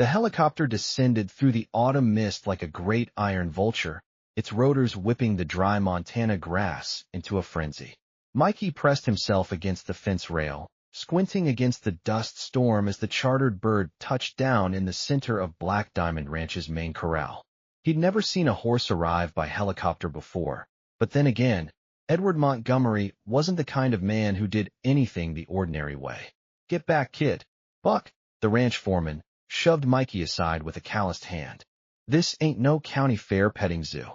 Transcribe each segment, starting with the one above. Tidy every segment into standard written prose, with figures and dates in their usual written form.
The helicopter descended through the autumn mist like a great iron vulture, its rotors whipping the dry Montana grass into a frenzy. Mikey pressed himself against the fence rail, squinting against the dust storm as the chartered bird touched down in the center of Black Diamond Ranch's main corral. He'd never seen a horse arrive by helicopter before, but then again, Edward Montgomery wasn't the kind of man who did anything the ordinary way. "Get back, kid." "Buck," the ranch foreman shoved Mikey aside with a calloused hand. "This ain't no county fair petting zoo."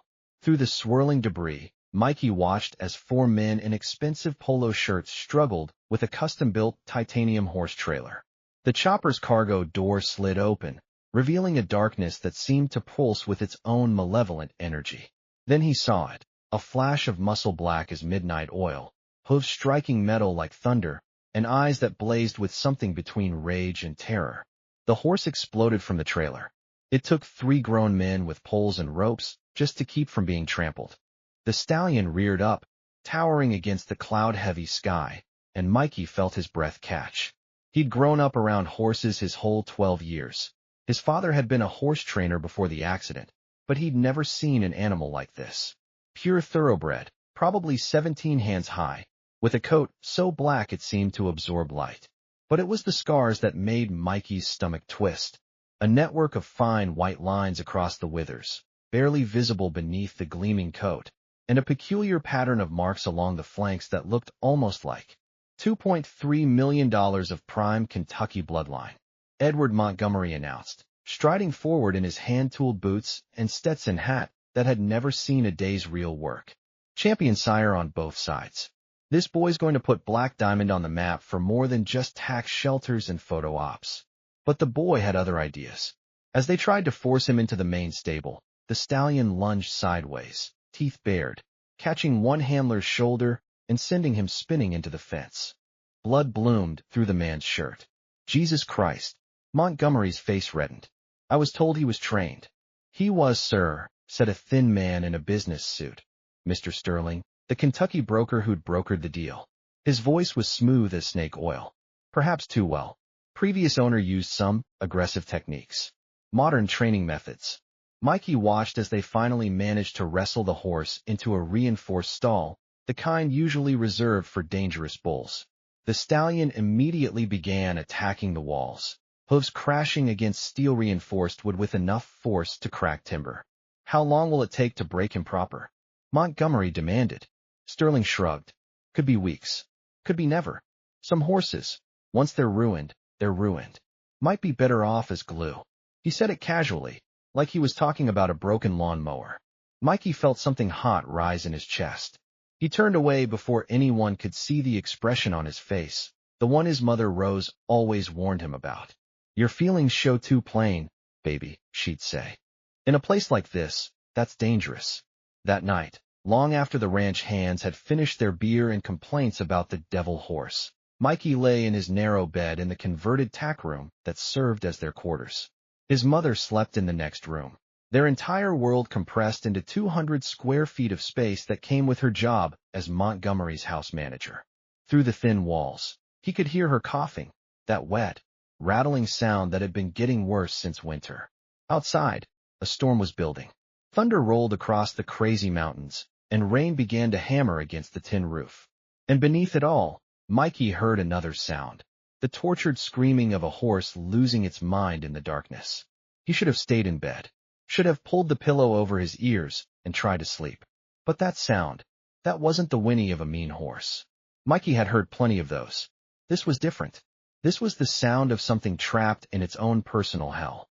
Through the swirling debris, Mikey watched as four men in expensive polo shirts struggled with a custom-built titanium horse trailer. The chopper's cargo door slid open, revealing a darkness that seemed to pulse with its own malevolent energy. Then he saw it, a flash of muscle black as midnight oil, hooves striking metal like thunder, and eyes that blazed with something between rage and terror. The horse exploded from the trailer. It took 3 grown men with poles and ropes just to keep from being trampled. The stallion reared up, towering against the cloud-heavy sky, and Mikey felt his breath catch. He'd grown up around horses his whole 12 years. His father had been a horse trainer before the accident, but he'd never seen an animal like this. Pure thoroughbred, probably 17 hands high, with a coat so black it seemed to absorb light. But it was the scars that made Mikey's stomach twist. A network of fine white lines across the withers, barely visible beneath the gleaming coat, and a peculiar pattern of marks along the flanks that looked almost like $2.3 million of prime Kentucky bloodline. Edward Montgomery announced, striding forward in his hand-tooled boots and Stetson hat that had never seen a day's real work. "Champion sire on both sides. This boy's going to put Black Diamond on the map for more than just tax shelters and photo ops." But the boy had other ideas. As they tried to force him into the main stable, the stallion lunged sideways, teeth bared, catching one handler's shoulder and sending him spinning into the fence. Blood bloomed through the man's shirt. "Jesus Christ." Montgomery's face reddened. "I was told he was trained." "He was, sir," said a thin man in a business suit. "Mr. Sterling, the Kentucky broker who'd brokered the deal." His voice was smooth as snake oil. "Perhaps too well. Previous owner used some aggressive techniques. Modern training methods." Mikey watched as they finally managed to wrestle the horse into a reinforced stall, the kind usually reserved for dangerous bulls. The stallion immediately began attacking the walls, hooves crashing against steel-reinforced wood with enough force to crack timber. "How long will it take to break him proper?" Montgomery demanded. Sterling shrugged. "Could be weeks. Could be never. Some horses, once they're ruined, they're ruined. Might be better off as glue." He said it casually, like he was talking about a broken lawnmower. Mikey felt something hot rise in his chest. He turned away before anyone could see the expression on his face, the one his mother Rose always warned him about. "Your feelings show too plain, baby," she'd say. "In a place like this, that's dangerous." That night, long after the ranch hands had finished their beer and complaints about the devil horse, Mikey lay in his narrow bed in the converted tack room that served as their quarters. His mother slept in the next room, their entire world compressed into 200 square feet of space that came with her job as Montgomery's house manager. Through the thin walls, he could hear her coughing, that wet, rattling sound that had been getting worse since winter. Outside, a storm was building. Thunder rolled across the crazy mountains, and rain began to hammer against the tin roof. And beneath it all, Mikey heard another sound, the tortured screaming of a horse losing its mind in the darkness. He should have stayed in bed, should have pulled the pillow over his ears and tried to sleep. But that sound, that wasn't the whinny of a mean horse. Mikey had heard plenty of those. This was different. This was the sound of something trapped in its own personal hell.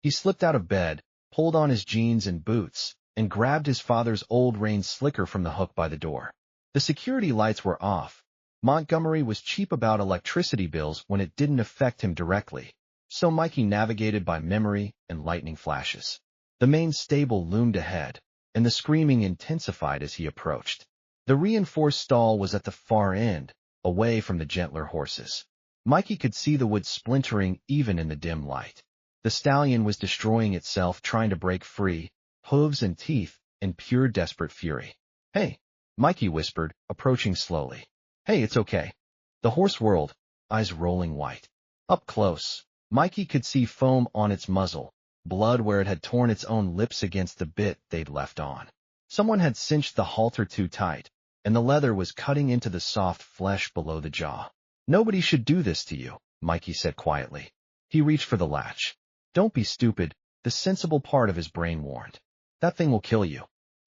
He slipped out of bed, pulled on his jeans and boots, and grabbed his father's old rain slicker from the hook by the door. The security lights were off. Montgomery was cheap about electricity bills when it didn't affect him directly, so Mikey navigated by memory and lightning flashes. The main stable loomed ahead, and the screaming intensified as he approached. The reinforced stall was at the far end, away from the gentler horses. Mikey could see the wood splintering even in the dim light. The stallion was destroying itself trying to break free, hooves and teeth in pure desperate fury. "Hey," Mikey whispered, approaching slowly. "Hey, it's okay." The horse whirled, eyes rolling white. "Up close." Mikey could see foam on its muzzle, blood where it had torn its own lips against the bit they'd left on. Someone had cinched the halter too tight, and the leather was cutting into the soft flesh below the jaw. "Nobody should do this to you," Mikey said quietly. He reached for the latch. "Don't be stupid," the sensible part of his brain warned. "That thing will kill you."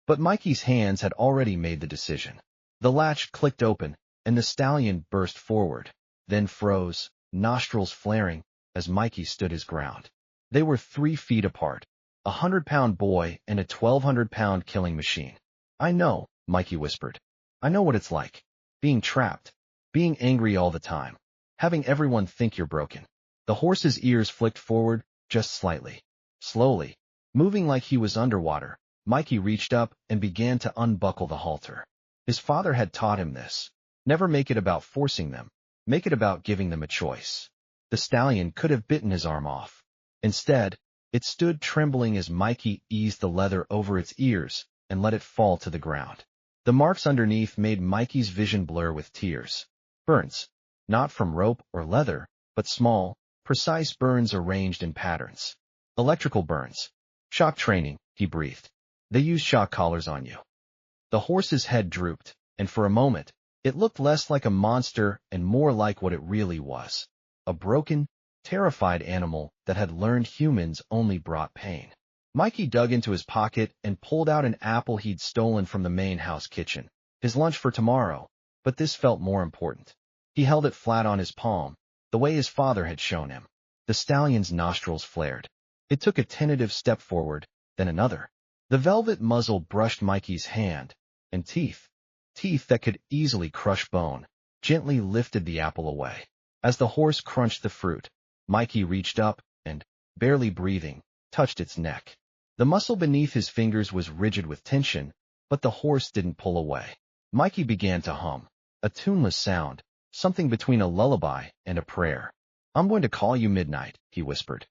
But Mikey's hands had already made the decision. The latch clicked open, and the stallion burst forward, then froze, nostrils flaring, as Mikey stood his ground. They were 3 feet apart, a 100-pound boy and a 1,200-pound killing machine. "I know," Mikey whispered. "I know what it's like. Being trapped. Being angry all the time. Having everyone think you're broken." The horse's ears flicked forward, just slightly. Slowly, moving like he was underwater, Mikey reached up and began to unbuckle the halter. His father had taught him this. Never make it about forcing them. Make it about giving them a choice. The stallion could have bitten his arm off. Instead, it stood trembling as Mikey eased the leather over its ears and let it fall to the ground. The marks underneath made Mikey's vision blur with tears. Burns. Not from rope or leather, but small, precise burns arranged in patterns. "Electrical burns. Shock training," he breathed. "They use shock collars on you." The horse's head drooped, and for a moment, it looked less like a monster and more like what it really was. A broken, terrified animal that had learned humans only brought pain. Mikey dug into his pocket and pulled out an apple he'd stolen from the main house kitchen. His lunch for tomorrow, but this felt more important. He held it flat on his palm, the way his father had shown him. The stallion's nostrils flared. It took a tentative step forward, then another. The velvet muzzle brushed Mikey's hand, and teeth that could easily crush bone, gently lifted the apple away. As the horse crunched the fruit, Mikey reached up and, barely breathing, touched its neck. The muscle beneath his fingers was rigid with tension, but the horse didn't pull away. Mikey began to hum, a tuneless sound, something between a lullaby and a prayer. "I'm going to call you midnight," he whispered.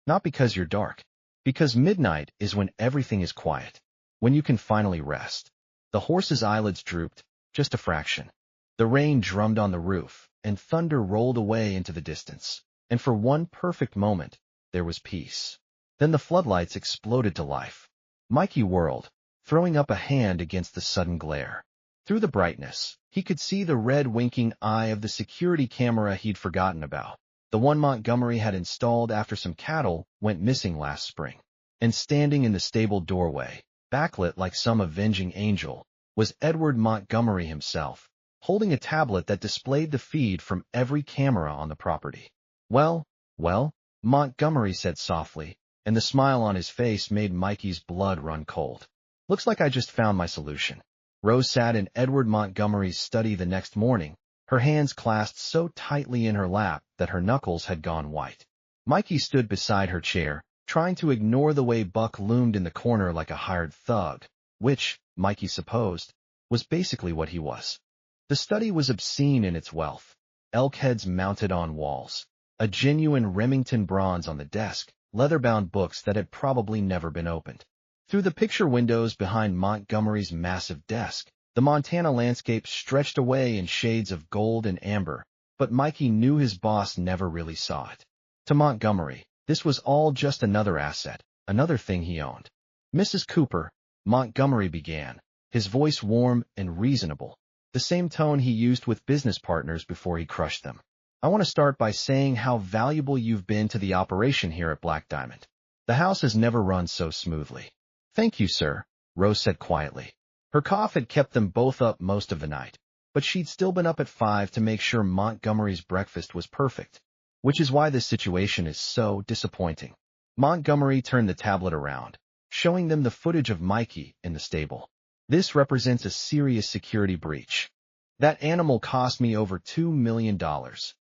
"Not because you're dark. Because midnight is when everything is quiet, when you can finally rest." The horse's eyelids drooped, just a fraction. The rain drummed on the roof, and thunder rolled away into the distance. And for one perfect moment, there was peace. Then the floodlights exploded to life. Mikey whirled, throwing up a hand against the sudden glare. Through the brightness, he could see the red winking eye of the security camera he'd forgotten about, the one Montgomery had installed after some cattle went missing last spring. And standing in the stable doorway, backlit like some avenging angel, was Edward Montgomery himself, holding a tablet that displayed the feed from every camera on the property. Well, Montgomery said softly, and the smile on his face made Mikey's blood run cold. "Looks like I just found my solution." Rose sat in Edward Montgomery's study the next morning, her hands clasped so tightly in her lap that her knuckles had gone white. Mikey stood beside her chair, trying to ignore the way Buck loomed in the corner like a hired thug, which, Mikey supposed, was basically what he was. The study was obscene in its wealth. Elk heads mounted on walls, a genuine Remington bronze on the desk, leather-bound books that had probably never been opened. Through the picture windows behind Montgomery's massive desk, the Montana landscape stretched away in shades of gold and amber, but Mikey knew his boss never really saw it. To Montgomery, this was all just another asset, another thing he owned. "Mrs. Cooper," Montgomery began, his voice warm and reasonable, the same tone he used with business partners before he crushed them. "I want to start by saying how valuable you've been to the operation here at Black Diamond. The house has never run so smoothly." "Thank you, sir," Rose said quietly. Her cough had kept them both up most of the night, but she'd still been up at 5 to make sure Montgomery's breakfast was perfect, which is why this situation is so disappointing. Montgomery turned the tablet around, showing them the footage of Mikey in the stable. "This represents a serious security breach. That animal cost me over $2 million,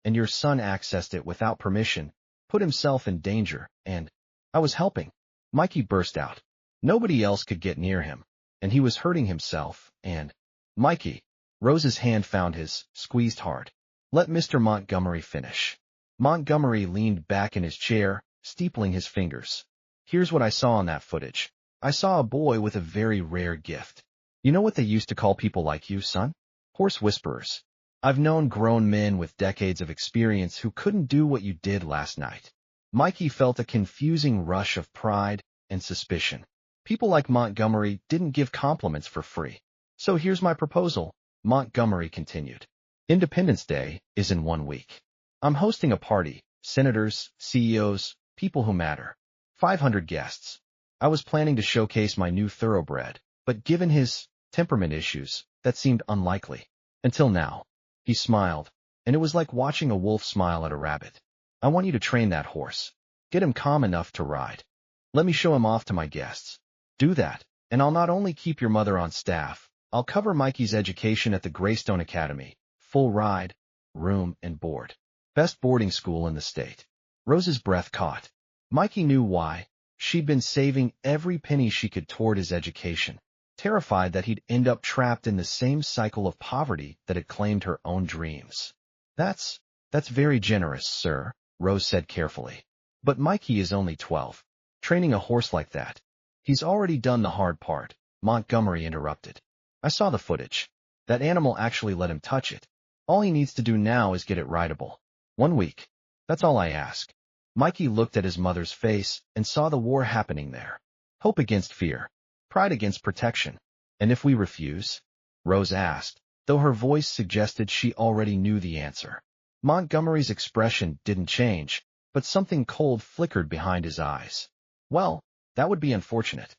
and your son accessed it without permission, put himself in danger, and I was helping." Mikey burst out. Nobody else could get near him, and he was hurting himself, and Mikey, Rose's hand found his, squeezed hard. "Let Mr. Montgomery finish." Montgomery leaned back in his chair, steepling his fingers. "Here's what I saw on that footage. I saw a boy with a very rare gift. You know what they used to call people like you, son? Horse whisperers. I've known grown men with decades of experience who couldn't do what you did last night. Mikey felt a confusing rush of pride and suspicion. People like Montgomery didn't give compliments for free. So here's my proposal, Montgomery continued. Independence Day is in 1 week. I'm hosting a party, senators, CEOs, people who matter. 500 guests. I was planning to showcase my new thoroughbred, but given his temperament issues, that seemed unlikely. Until now. He smiled, and it was like watching a wolf smile at a rabbit. I want you to train that horse. Get him calm enough to ride. Let me show him off to my guests. Do that, and I'll not only keep your mother on staff, I'll cover Mikey's education at the Greystone Academy, full ride, room, and board. Best boarding school in the state. Rose's breath caught. Mikey knew why. She'd been saving every penny she could toward his education, terrified that he'd end up trapped in the same cycle of poverty that had claimed her own dreams. That's very generous, sir, Rose said carefully. But Mikey is only 12. Training a horse like that. He's already done the hard part, Montgomery interrupted. I saw the footage. That animal actually let him touch it. All he needs to do now is get it rideable. 1 week. That's all I ask. Mikey looked at his mother's face and saw the war happening there. Hope against fear. Pride against protection. And if we refuse? Rose asked, though her voice suggested she already knew the answer. Montgomery's expression didn't change, but something cold flickered behind his eyes. Well, that would be unfortunate.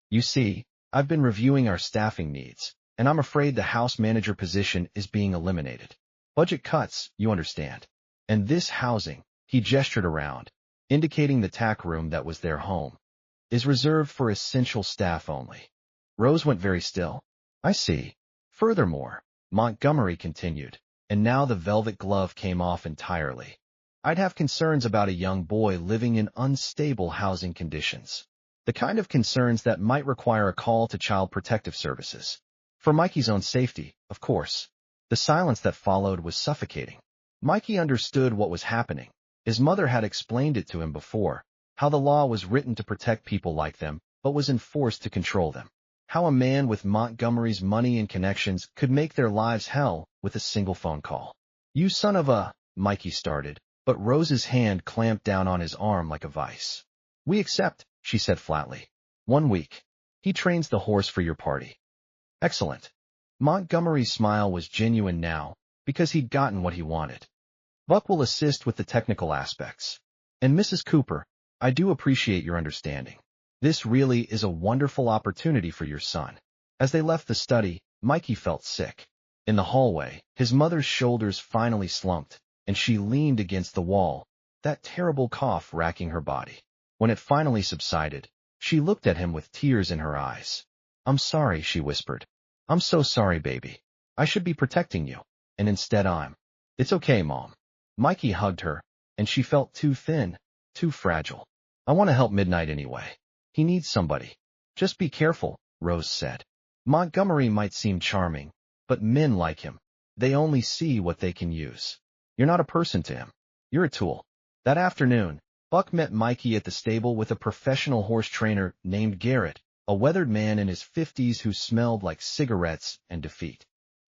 You see, I've been reviewing our staffing needs, and I'm afraid the house manager position is being eliminated. Budget cuts, you understand. And this housing, he gestured around, indicating the tack room that was their home, is reserved for essential staff only. Rose went very still. I see. Furthermore, Montgomery continued, and now the velvet glove came off entirely. I'd have concerns about a young boy living in unstable housing conditions. The kind of concerns that might require a call to Child Protective Services. For Mikey's own safety, of course. The silence that followed was suffocating. Mikey understood what was happening. His mother had explained it to him before, how the law was written to protect people like them, but was enforced to control them. How a man with Montgomery's money and connections could make their lives hell with a single phone call. You son of a... Mikey started, but Rose's hand clamped down on his arm like a vice. We accept, she said flatly. 1 week. He trains the horse for your party. Excellent. Montgomery's smile was genuine now, because he'd gotten what he wanted. Buck will assist with the technical aspects. And Mrs. Cooper, I do appreciate your understanding. This really is a wonderful opportunity for your son. As they left the study, Mikey felt sick. In the hallway, his mother's shoulders finally slumped, and she leaned against the wall, that terrible cough racking her body. When it finally subsided, she looked at him with tears in her eyes. I'm sorry, she whispered. I'm so sorry, baby. I should be protecting you, and instead I'm. It's okay, Mom. Mikey hugged her, and she felt too thin, too fragile. I want to help Midnight anyway. He needs somebody. Just be careful, Rose said. Montgomery might seem charming, but men like him. They only see what they can use. You're not a person to him. You're a tool. That afternoon, Buck met Mikey at the stable with a professional horse trainer named Garrett, a weathered man in his 50s who smelled like cigarettes and defeat.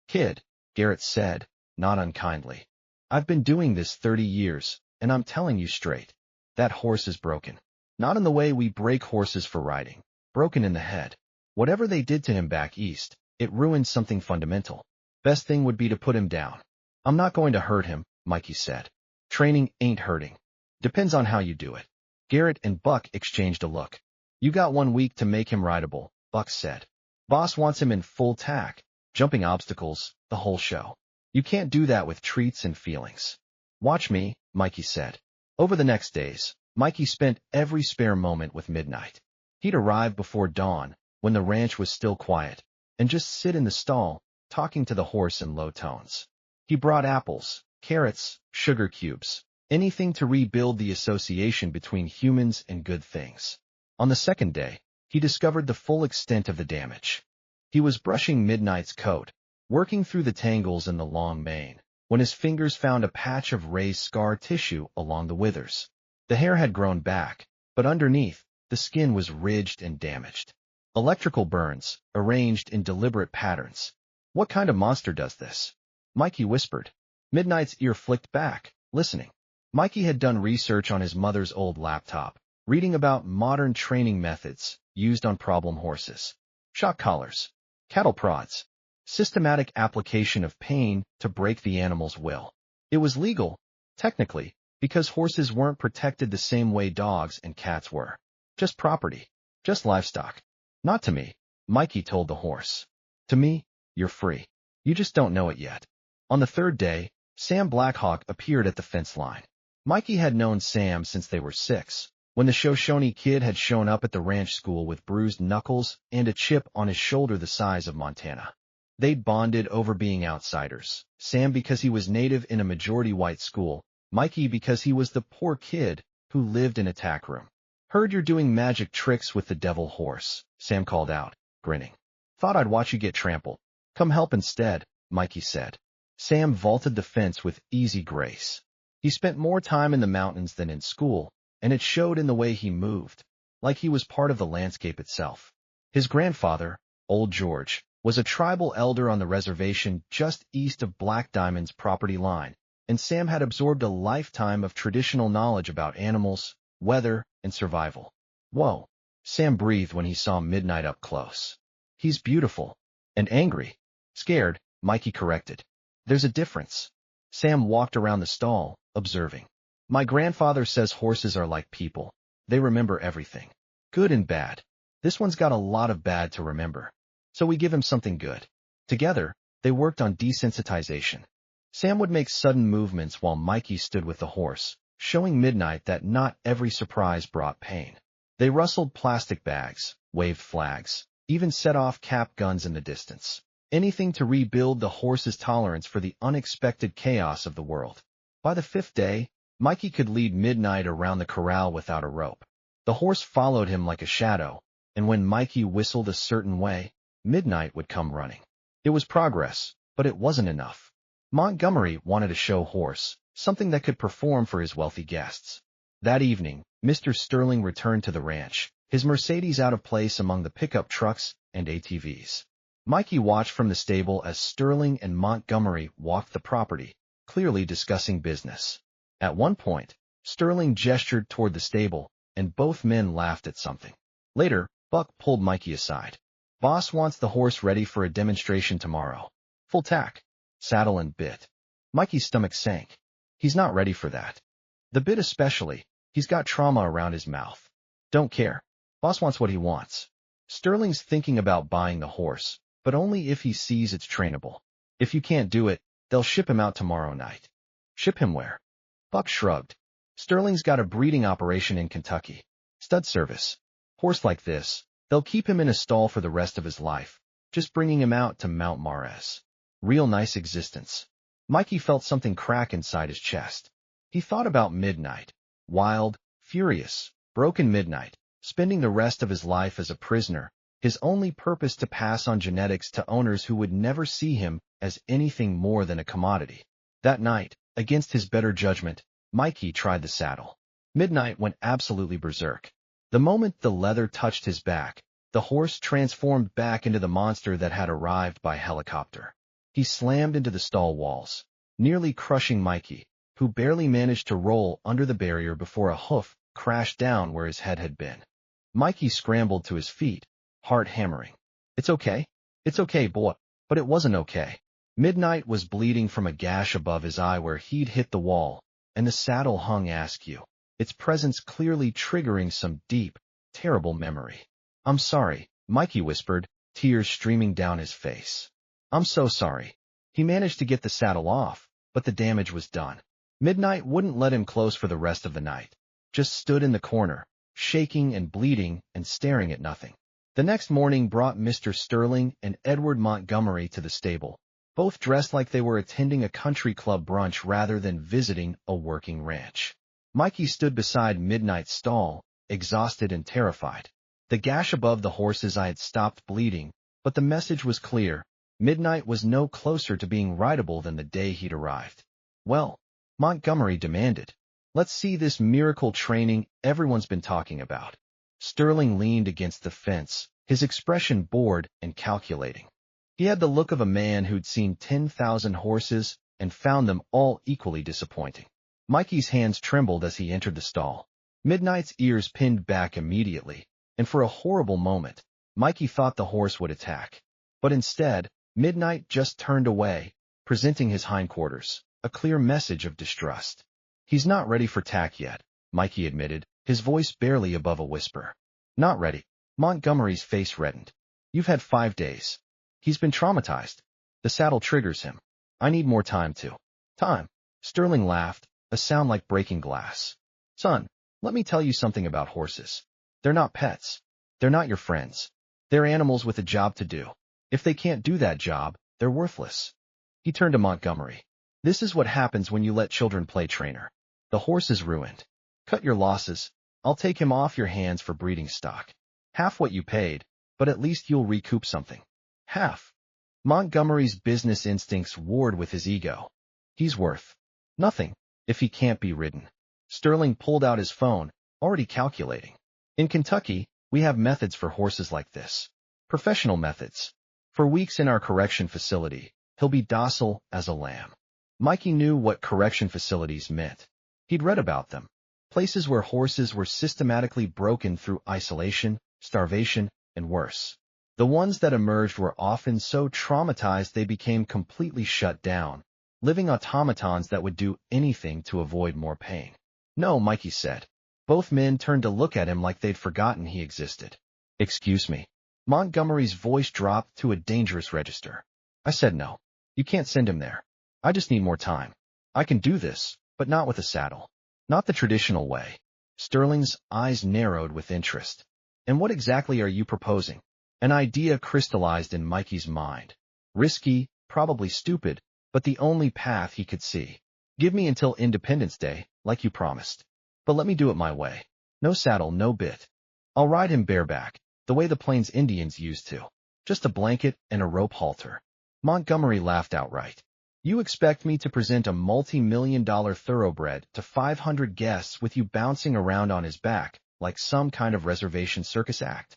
Kid, Garrett said, not unkindly. I've been doing this 30 years, and I'm telling you straight. That horse is broken. Not in the way we break horses for riding. Broken in the head. Whatever they did to him back east, it ruined something fundamental. Best thing would be to put him down. I'm not going to hurt him, Mikey said. Training ain't hurting. Depends on how you do it. Garrett and Buck exchanged a look. You got 1 week to make him rideable, Buck said. Boss wants him in full tack, jumping obstacles, the whole show. You can't do that with treats and feelings. Watch me, Mikey said. Over the next days, Mikey spent every spare moment with Midnight. He'd arrive before dawn, when the ranch was still quiet, and just sit in the stall, talking to the horse in low tones. He brought apples, carrots, sugar cubes, anything to rebuild the association between humans and good things. On the second day, he discovered the full extent of the damage. He was brushing Midnight's coat, working through the tangles in the long mane, when his fingers found a patch of raised scar tissue along the withers. The hair had grown back, but underneath, the skin was ridged and damaged. Electrical burns, arranged in deliberate patterns. What kind of monster does this? Mikey whispered. Midnight's ear flicked back, listening. Mikey had done research on his mother's old laptop, reading about modern training methods used on problem horses. Shock collars, cattle prods, systematic application of pain to break the animal's will. It was legal, technically, because horses weren't protected the same way dogs and cats were. Just property, just livestock. Not to me, Mikey told the horse. To me, you're free. You just don't know it yet. On the third day, Sam Blackhawk appeared at the fence line. Mikey had known Sam since they were 6, when the Shoshone kid had shown up at the ranch school with bruised knuckles and a chip on his shoulder the size of Montana. They'd bonded over being outsiders, Sam because he was native in a majority-white school, Mikey because he was the poor kid who lived in a tack room. Heard you're doing magic tricks with the devil horse, Sam called out, grinning. Thought I'd watch you get trampled. Come help instead, Mikey said. Sam vaulted the fence with easy grace. He spent more time in the mountains than in school, and it showed in the way he moved, like he was part of the landscape itself. His grandfather, Old George, was a tribal elder on the reservation just east of Black Diamond's property line, and Sam had absorbed a lifetime of traditional knowledge about animals, weather, and survival. Whoa, Sam breathed when he saw Midnight up close. He's beautiful. And angry. Scared, Mikey corrected. There's a difference. Sam walked around the stall, observing. My grandfather says horses are like people. They remember everything. Good and bad. This one's got a lot of bad to remember. So we give him something good. Together, they worked on desensitization. Sam would make sudden movements while Mikey stood with the horse, showing Midnight that not every surprise brought pain. They rustled plastic bags, waved flags, even set off cap guns in the distance. Anything to rebuild the horse's tolerance for the unexpected chaos of the world. By the 5th day, Mikey could lead Midnight around the corral without a rope. The horse followed him like a shadow, and when Mikey whistled a certain way, Midnight would come running. It was progress, but it wasn't enough. Montgomery wanted a show horse, something that could perform for his wealthy guests. That evening, Mr. Sterling returned to the ranch, his Mercedes out of place among the pickup trucks and ATVs. Mikey watched from the stable as Sterling and Montgomery walked the property, clearly discussing business. At one point, Sterling gestured toward the stable, and both men laughed at something. Later, Buck pulled Mikey aside. Boss wants the horse ready for a demonstration tomorrow. Full tack, saddle and bit. Mikey's stomach sank. He's not ready for that. The bit especially, he's got trauma around his mouth. Don't care. Boss wants what he wants. Sterling's thinking about buying the horse, but only if he sees it's trainable. If you can't do it, they'll ship him out tomorrow night. Ship him where? Buck shrugged. Sterling's got a breeding operation in Kentucky. Stud service. Horse like this, they'll keep him in a stall for the rest of his life, just bringing him out to Mount Mares. Real nice existence. Mikey felt something crack inside his chest. He thought about Midnight. Wild, furious, broken Midnight, spending the rest of his life as a prisoner, his only purpose to pass on genetics to owners who would never see him as anything more than a commodity. That night, against his better judgment, Mikey tried the saddle. Midnight went absolutely berserk. The moment the leather touched his back, the horse transformed back into the monster that had arrived by helicopter. He slammed into the stall walls, nearly crushing Mikey, who barely managed to roll under the barrier before a hoof crashed down where his head had been. Mikey scrambled to his feet, heart hammering. It's okay, boy. But it wasn't okay. Midnight was bleeding from a gash above his eye where he'd hit the wall, and the saddle hung askew, its presence clearly triggering some deep, terrible memory. I'm sorry, Mikey whispered, tears streaming down his face. I'm so sorry. He managed to get the saddle off, but the damage was done. Midnight wouldn't let him close for the rest of the night, just stood in the corner, shaking and bleeding and staring at nothing. The next morning brought Mr. Sterling and Edward Montgomery to the stable, both dressed like they were attending a country club brunch rather than visiting a working ranch. Mikey stood beside Midnight's stall, exhausted and terrified. The gash above the horse's eye had stopped bleeding, but the message was clear. Midnight was no closer to being rideable than the day he'd arrived. Well, Montgomery demanded, let's see this miracle training everyone's been talking about. Sterling leaned against the fence, his expression bored and calculating. He had the look of a man who'd seen 10,000 horses and found them all equally disappointing. Mikey's hands trembled as he entered the stall. Midnight's ears pinned back immediately, and for a horrible moment, Mikey thought the horse would attack. But instead, Midnight just turned away, presenting his hindquarters, a clear message of distrust. He's not ready for tack yet, Mikey admitted, his voice barely above a whisper. Not ready. Montgomery's face reddened. You've had 5 days. He's been traumatized. The saddle triggers him. I need more time too. Time. Sterling laughed, a sound like breaking glass. Son, let me tell you something about horses. They're not pets. They're not your friends. They're animals with a job to do. If they can't do that job, they're worthless. He turned to Montgomery. This is what happens when you let children play trainer. The horse is ruined. Cut your losses. I'll take him off your hands for breeding stock. Half what you paid, but at least you'll recoup something. Half. Montgomery's business instincts warred with his ego. He's worth nothing if he can't be ridden. Sterling pulled out his phone, already calculating. In Kentucky, we have methods for horses like this. Professional methods. For weeks in our correction facility, he'll be docile as a lamb. Mikey knew what correction facilities meant. He'd read about them. Places where horses were systematically broken through isolation, starvation, and worse. The ones that emerged were often so traumatized they became completely shut down, living automatons that would do anything to avoid more pain. No, Mikey said. Both men turned to look at him like they'd forgotten he existed. Excuse me. Montgomery's voice dropped to a dangerous register. I said no. You can't send him there. I just need more time. I can do this, but not with a saddle. Not the traditional way. Sterling's eyes narrowed with interest. And what exactly are you proposing? An idea crystallized in Mikey's mind. Risky, probably stupid, but the only path he could see. Give me until Independence Day, like you promised. But let me do it my way. No saddle, no bit. I'll ride him bareback, the way the Plains Indians used to. Just a blanket and a rope halter. Montgomery laughed outright. You expect me to present a multi-million-dollar thoroughbred to 500 guests with you bouncing around on his back, like some kind of reservation circus act?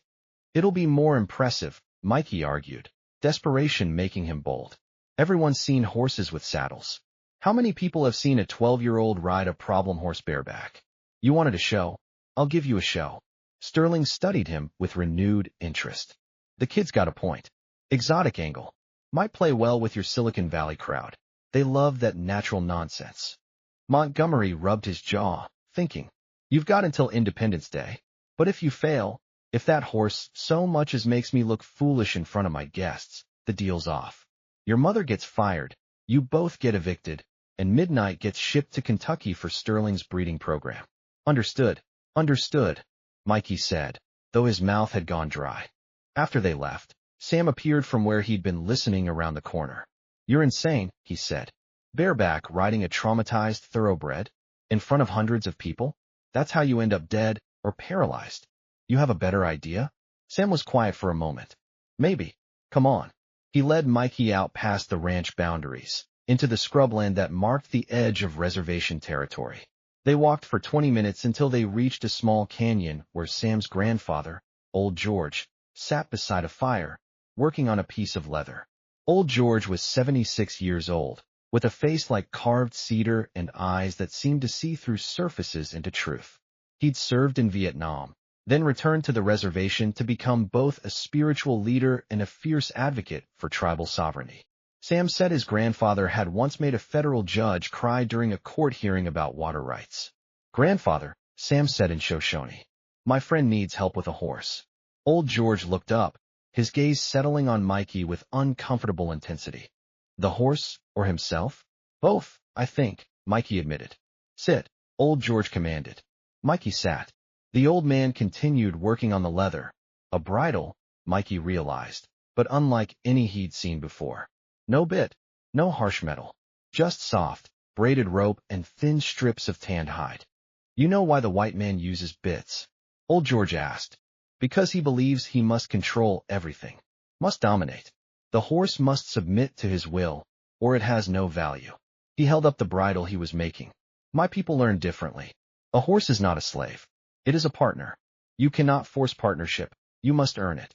It'll be more impressive, Mikey argued, desperation making him bold. Everyone's seen horses with saddles. How many people have seen a 12-year-old ride a problem horse bareback? You wanted a show? I'll give you a show. Sterling studied him with renewed interest. The kid's got a point. Exotic angle. Might play well with your Silicon Valley crowd. They love that natural nonsense. Montgomery rubbed his jaw, thinking, you've got until Independence Day. But if you fail, if that horse so much as makes me look foolish in front of my guests, the deal's off. Your mother gets fired, you both get evicted, and Midnight gets shipped to Kentucky for Sterling's breeding program. Understood. Understood, Mikey said, though his mouth had gone dry. After they left, Sam appeared from where he'd been listening around the corner. You're insane, he said. Bareback riding a traumatized thoroughbred? In front of hundreds of people? That's how you end up dead or paralyzed. You have a better idea? Sam was quiet for a moment. Maybe. Come on. He led Mikey out past the ranch boundaries, into the scrubland that marked the edge of reservation territory. They walked for 20 minutes until they reached a small canyon where Sam's grandfather, Old George, sat beside a fire, working on a piece of leather. Old George was 76 years old, with a face like carved cedar and eyes that seemed to see through surfaces into truth. He'd served in Vietnam, then returned to the reservation to become both a spiritual leader and a fierce advocate for tribal sovereignty. Sam said his grandfather had once made a federal judge cry during a court hearing about water rights. Grandfather, Sam said in Shoshone, my friend needs help with a horse. Old George looked up, his gaze settling on Mikey with uncomfortable intensity. The horse, or himself? Both, I think, Mikey admitted. Sit, Old George commanded. Mikey sat. The old man continued working on the leather. A bridle, Mikey realized, but unlike any he'd seen before. No bit, no harsh metal. Just soft, braided rope and thin strips of tanned hide. You know why the white man uses bits? Old George asked. Because he believes he must control everything. Must dominate. The horse must submit to his will, or it has no value. He held up the bridle he was making. My people learn differently. A horse is not a slave. It is a partner. You cannot force partnership. You must earn it.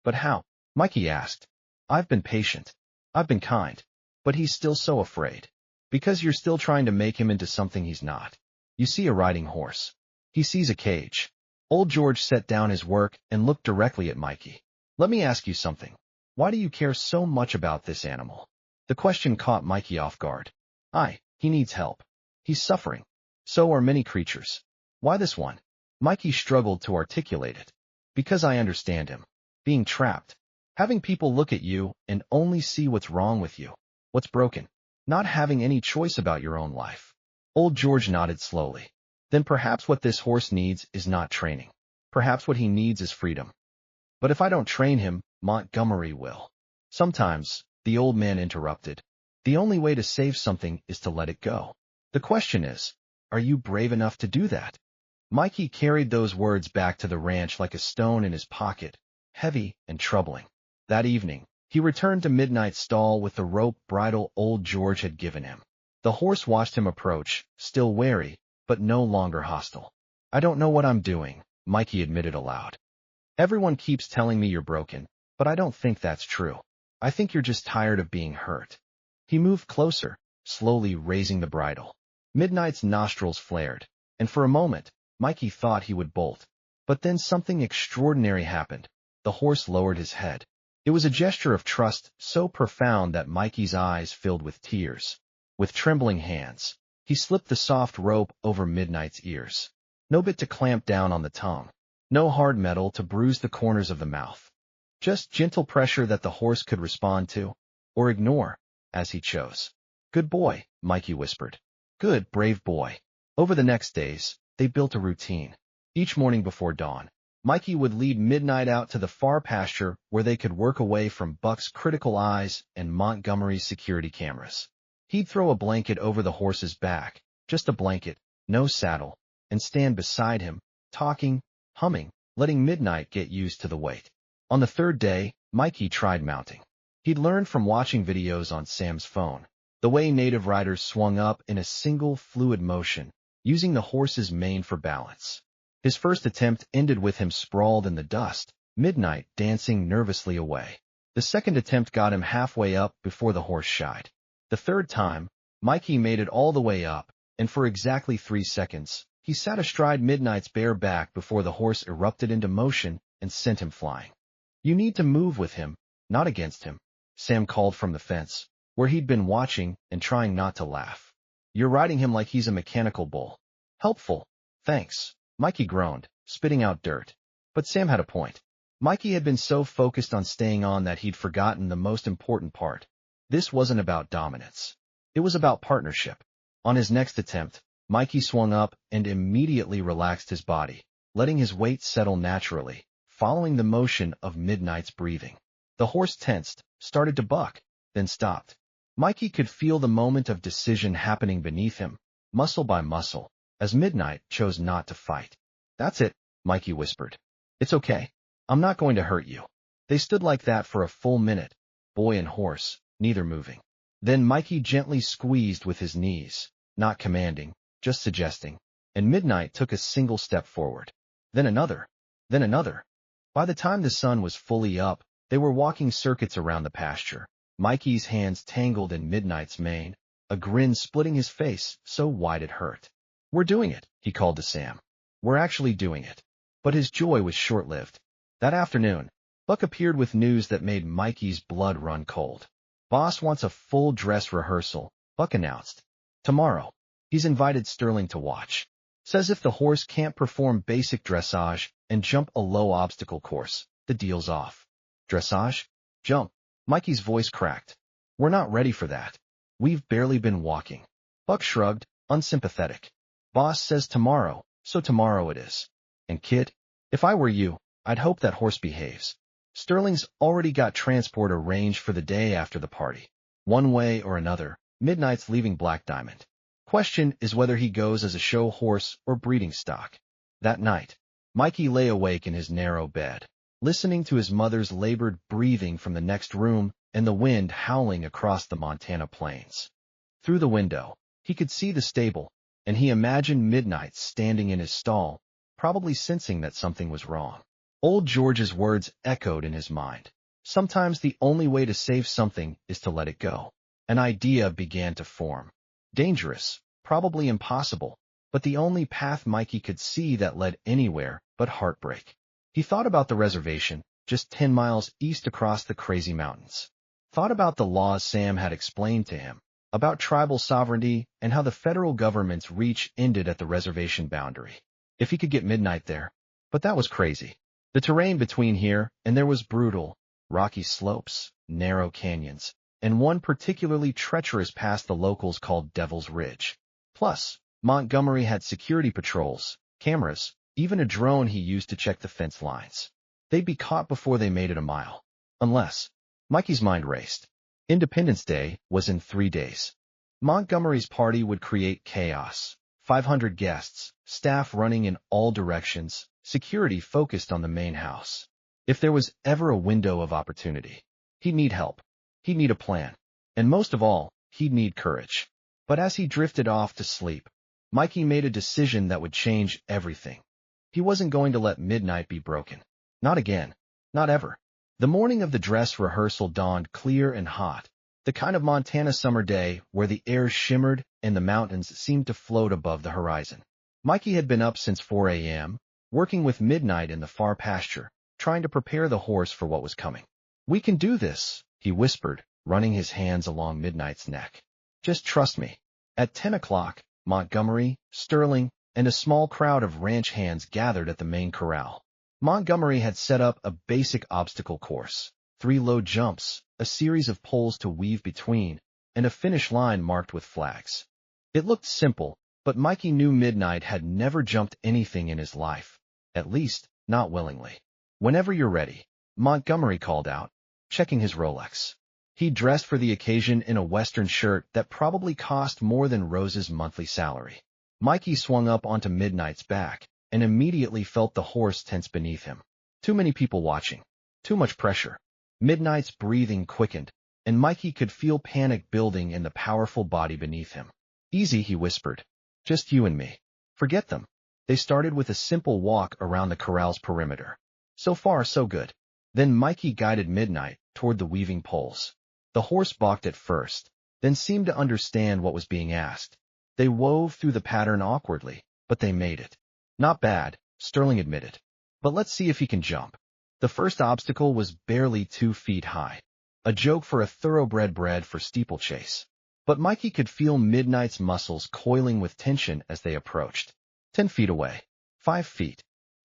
But how? Mikey asked. I've been patient. I've been kind. But he's still so afraid. Because you're still trying to make him into something he's not. You see a riding horse. He sees a cage. Old George set down his work and looked directly at Mikey. Let me ask you something. Why do you care so much about this animal? The question caught Mikey off guard. He needs help. He's suffering. So are many creatures. Why this one? Mikey struggled to articulate it. Because I understand him. Being trapped. Having people look at you and only see what's wrong with you. What's broken. Not having any choice about your own life. Old George nodded slowly. Then perhaps what this horse needs is not training. Perhaps what he needs is freedom. But if I don't train him, Montgomery will. Sometimes, the old man interrupted. The only way to save something is to let it go. The question is, are you brave enough to do that? Mikey carried those words back to the ranch like a stone in his pocket, heavy and troubling. That evening, he returned to Midnight's stall with the rope bridle old George had given him. The horse watched him approach, still wary, but no longer hostile. I don't know what I'm doing, Mikey admitted aloud. Everyone keeps telling me you're broken, but I don't think that's true. I think you're just tired of being hurt. He moved closer, slowly raising the bridle. Midnight's nostrils flared, and for a moment, Mikey thought he would bolt. But then something extraordinary happened. The horse lowered his head. It was a gesture of trust so profound that Mikey's eyes filled with tears. With trembling hands, he slipped the soft rope over Midnight's ears. No bit to clamp down on the tongue. No hard metal to bruise the corners of the mouth. Just gentle pressure that the horse could respond to, or ignore, as he chose. Good boy, Mikey whispered. Good, brave boy. Over the next days, they built a routine. Each morning before dawn, Mikey would lead Midnight out to the far pasture where they could work away from Buck's critical eyes and Montgomery's security cameras. He'd throw a blanket over the horse's back, just a blanket, no saddle, and stand beside him, talking, humming, letting Midnight get used to the weight. On the third day, Mikey tried mounting. He'd learned from watching videos on Sam's phone, the way native riders swung up in a single fluid motion, using the horse's mane for balance. His first attempt ended with him sprawled in the dust, Midnight dancing nervously away. The second attempt got him halfway up before the horse shied. The third time, Mikey made it all the way up, and for exactly 3 seconds, he sat astride Midnight's bare back before the horse erupted into motion and sent him flying. You need to move with him, not against him, Sam called from the fence, where he'd been watching and trying not to laugh. You're riding him like he's a mechanical bull. Helpful. Thanks. Mikey groaned, spitting out dirt. But Sam had a point. Mikey had been so focused on staying on that he'd forgotten the most important part. This wasn't about dominance. It was about partnership. On his next attempt, Mikey swung up and immediately relaxed his body, letting his weight settle naturally, following the motion of Midnight's breathing. The horse tensed, started to buck, then stopped. Mikey could feel the moment of decision happening beneath him, muscle by muscle, as Midnight chose not to fight. That's it, Mikey whispered. It's okay. I'm not going to hurt you. They stood like that for a full minute, boy and horse, neither moving. Then Mikey gently squeezed with his knees, not commanding, just suggesting, and Midnight took a single step forward. Then another. Then another. By the time the sun was fully up, they were walking circuits around the pasture, Mikey's hands tangled in Midnight's mane, a grin splitting his face so wide it hurt. We're doing it, he called to Sam. We're actually doing it. But his joy was short-lived. That afternoon, Buck appeared with news that made Mikey's blood run cold. Boss wants a full dress rehearsal, Buck announced. Tomorrow. He's invited Sterling to watch. Says if the horse can't perform basic dressage and jump a low obstacle course, the deal's off. Dressage? Jump. Mikey's voice cracked. We're not ready for that. We've barely been walking. Buck shrugged, unsympathetic. Boss says tomorrow, so tomorrow it is. And kid, if I were you, I'd hope that horse behaves. Sterling's already got transport arranged for the day after the party. One way or another, Midnight's leaving Black Diamond. Question is whether he goes as a show horse or breeding stock. That night, Mikey lay awake in his narrow bed, listening to his mother's labored breathing from the next room and the wind howling across the Montana plains. Through the window, he could see the stable, and he imagined Midnight standing in his stall, probably sensing that something was wrong. Old George's words echoed in his mind. Sometimes the only way to save something is to let it go. An idea began to form. Dangerous, probably impossible, but the only path Mikey could see that led anywhere but heartbreak. He thought about the reservation, just 10 miles east across the crazy mountains. Thought about the laws Sam had explained to him, about tribal sovereignty and how the federal government's reach ended at the reservation boundary. If he could get Midnight there. But that was crazy. The terrain between here and there was brutal, rocky slopes, narrow canyons, and one particularly treacherous pass the locals called Devil's Ridge. Plus, Montgomery had security patrols, cameras, even a drone he used to check the fence lines. They'd be caught before they made it a mile. Unless, Mikey's mind raced. Independence Day was in 3 days. Montgomery's party would create chaos. 500 guests, staff running in all directions, security focused on the main house. If there was ever a window of opportunity, he'd need help. He'd need a plan. And most of all, he'd need courage. But as he drifted off to sleep, Mikey made a decision that would change everything. He wasn't going to let Midnight be broken. Not again. Not ever. The morning of the dress rehearsal dawned clear and hot, the kind of Montana summer day where the air shimmered and the mountains seemed to float above the horizon. Mikey had been up since 4 a.m., working with Midnight in the far pasture, trying to prepare the horse for what was coming. "We can do this," he whispered, running his hands along Midnight's neck. "Just trust me." At 10 o'clock, Montgomery, Sterling, and a small crowd of ranch hands gathered at the main corral. Montgomery had set up a basic obstacle course, 3 low jumps, a series of poles to weave between, and a finish line marked with flags. It looked simple, but Mikey knew Midnight had never jumped anything in his life, at least not willingly. "Whenever you're ready," Montgomery called out, checking his Rolex. He dressed for the occasion in a Western shirt that probably cost more than Rose's monthly salary. Mikey swung up onto Midnight's back and immediately felt the horse tense beneath him. Too many people watching. Too much pressure. Midnight's breathing quickened, and Mikey could feel panic building in the powerful body beneath him. "Easy," he whispered. "Just you and me. Forget them." They started with a simple walk around the corral's perimeter. So far, so good. Then Mikey guided Midnight toward the weaving poles. The horse balked at first, then seemed to understand what was being asked. They wove through the pattern awkwardly, but they made it. "Not bad," Sterling admitted. "But let's see if he can jump." The first obstacle was barely 2 feet high. A joke for a thoroughbred bred for steeplechase. But Mikey could feel Midnight's muscles coiling with tension as they approached. 10 feet away. 5 feet.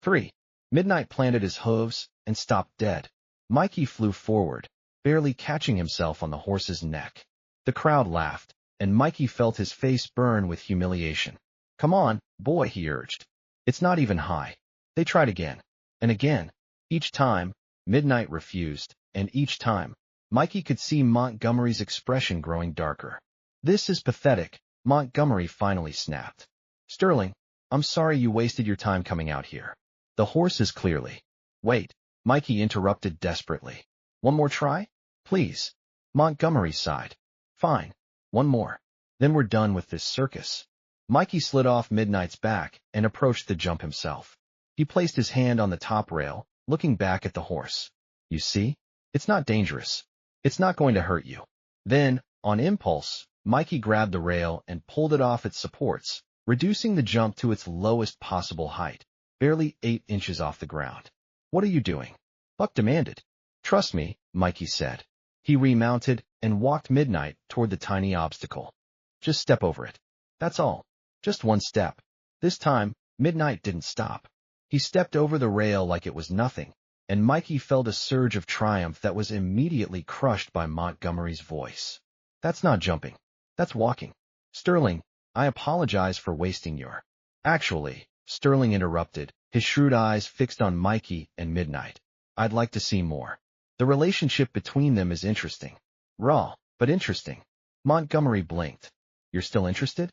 3. Midnight planted his hooves and stopped dead. Mikey flew forward, barely catching himself on the horse's neck. The crowd laughed, and Mikey felt his face burn with humiliation. "Come on, boy," he urged. "It's not even high." They tried again, and again. Each time, Midnight refused, and each time, Mikey could see Montgomery's expression growing darker. "This is pathetic," Montgomery finally snapped. "Sterling, I'm sorry you wasted your time coming out here. The horse is clearly—" "Wait," Mikey interrupted desperately. "One more try? Please." Montgomery sighed. "Fine. One more. Then we're done with this circus." Mikey slid off Midnight's back and approached the jump himself. He placed his hand on the top rail, looking back at the horse. "You see? It's not dangerous. It's not going to hurt you." Then, on impulse, Mikey grabbed the rail and pulled it off its supports, reducing the jump to its lowest possible height, barely 8 inches off the ground. "What are you doing?" Buck demanded. "Trust me," Mikey said. He remounted and walked Midnight toward the tiny obstacle. "Just step over it. That's all. Just one step." This time, Midnight didn't stop. He stepped over the rail like it was nothing, and Mikey felt a surge of triumph that was immediately crushed by Montgomery's voice. "That's not jumping. That's walking." "Sterling, I apologize for wasting your—" "Actually," Sterling interrupted, his shrewd eyes fixed on Mikey and Midnight. "I'd like to see more. The relationship between them is interesting. Raw, but interesting." Montgomery blinked. "You're still interested?"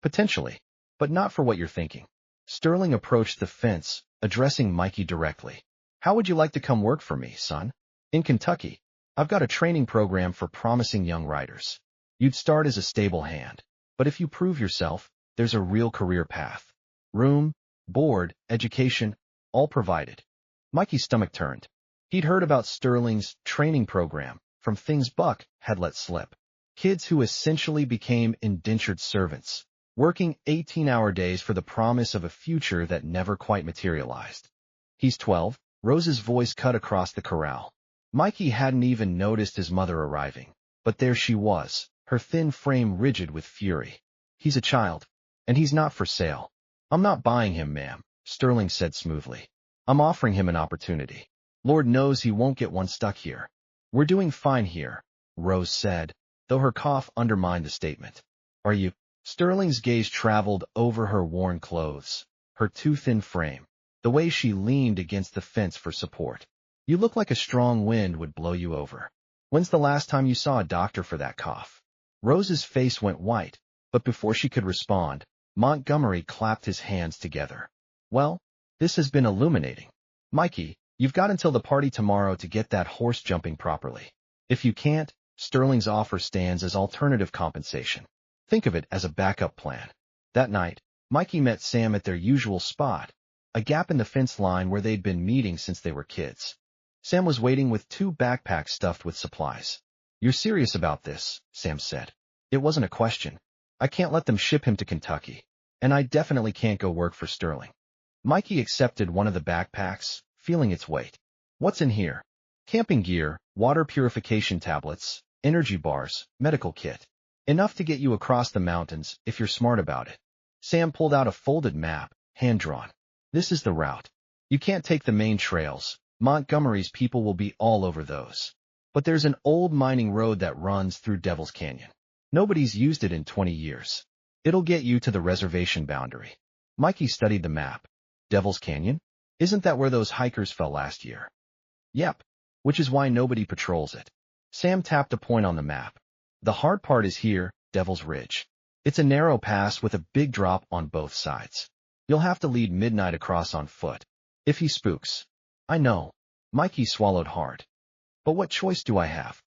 "Potentially, but not for what you're thinking." Sterling approached the fence, addressing Mikey directly. "How would you like to come work for me, son? In Kentucky, I've got a training program for promising young riders. You'd start as a stable hand, but if you prove yourself, there's a real career path. Room, board, education, all provided." Mikey's stomach turned. He'd heard about Sterling's training program from things Buck had let slip. Kids who essentially became indentured servants, working 18-hour days for the promise of a future that never quite materialized. He's 12, Rose's voice cut across the corral. Mikey hadn't even noticed his mother arriving, but there she was, her thin frame rigid with fury. He's a child, and he's not for sale. I'm not buying him, ma'am, Sterling said smoothly. I'm offering him an opportunity. Lord knows he won't get one stuck here. We're doing fine here, Rose said, though her cough undermined the statement. Are you? Sterling's gaze traveled over her worn clothes, her too thin frame, the way she leaned against the fence for support. You look like a strong wind would blow you over. When's the last time you saw a doctor for that cough? Rose's face went white, but before she could respond, Montgomery clapped his hands together. Well, this has been illuminating. Mikey, you've got until the party tomorrow to get that horse jumping properly. If you can't, Sterling's offer stands as alternative compensation. Think of it as a backup plan. That night, Mikey met Sam at their usual spot, a gap in the fence line where they'd been meeting since they were kids. Sam was waiting with 2 backpacks stuffed with supplies. You're serious about this, Sam said. It wasn't a question. I can't let them ship him to Kentucky, and I definitely can't go work for Sterling. Mikey accepted one of the backpacks, feeling its weight. What's in here? Camping gear, water purification tablets, energy bars, medical kit. Enough to get you across the mountains if you're smart about it. Sam pulled out a folded map, hand-drawn. This is the route. You can't take the main trails. Montgomery's people will be all over those. But there's an old mining road that runs through Devil's Canyon. Nobody's used it in 20 years. It'll get you to the reservation boundary. Mikey studied the map. Devil's Canyon? Isn't that where those hikers fell last year? Yep. Which is why nobody patrols it. Sam tapped a point on the map. The hard part is here, Devil's Ridge. It's a narrow pass with a big drop on both sides. You'll have to lead Midnight across on foot. If he spooks. I know. Mikey swallowed hard. But what choice do I have?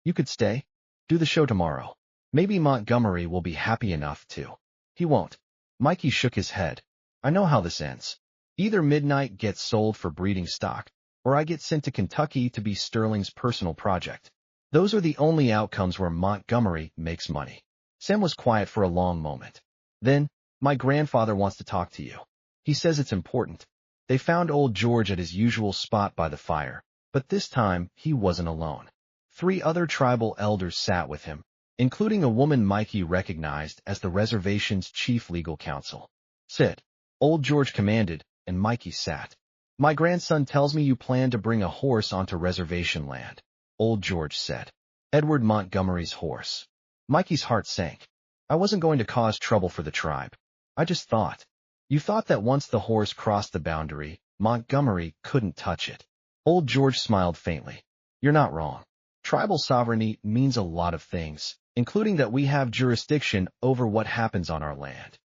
You could stay. Do the show tomorrow. Maybe Montgomery will be happy enough to. He won't. Mikey shook his head. I know how this ends. Either Midnight gets sold for breeding stock, or I get sent to Kentucky to be Sterling's personal project. Those are the only outcomes where Montgomery makes money. Sam was quiet for a long moment. Then, my grandfather wants to talk to you. He says it's important. They found old George at his usual spot by the fire, but this time he wasn't alone. 3 other tribal elders sat with him, including a woman Mikey recognized as the reservation's chief legal counsel. Sit. Old George commanded, and Mikey sat. My grandson tells me you plan to bring a horse onto reservation land, Old George said. Edward Montgomery's horse. Mikey's heart sank. I wasn't going to cause trouble for the tribe. I just thought. You thought that once the horse crossed the boundary, Montgomery couldn't touch it. Old George smiled faintly. You're not wrong. Tribal sovereignty means a lot of things, including that we have jurisdiction over what happens on our land.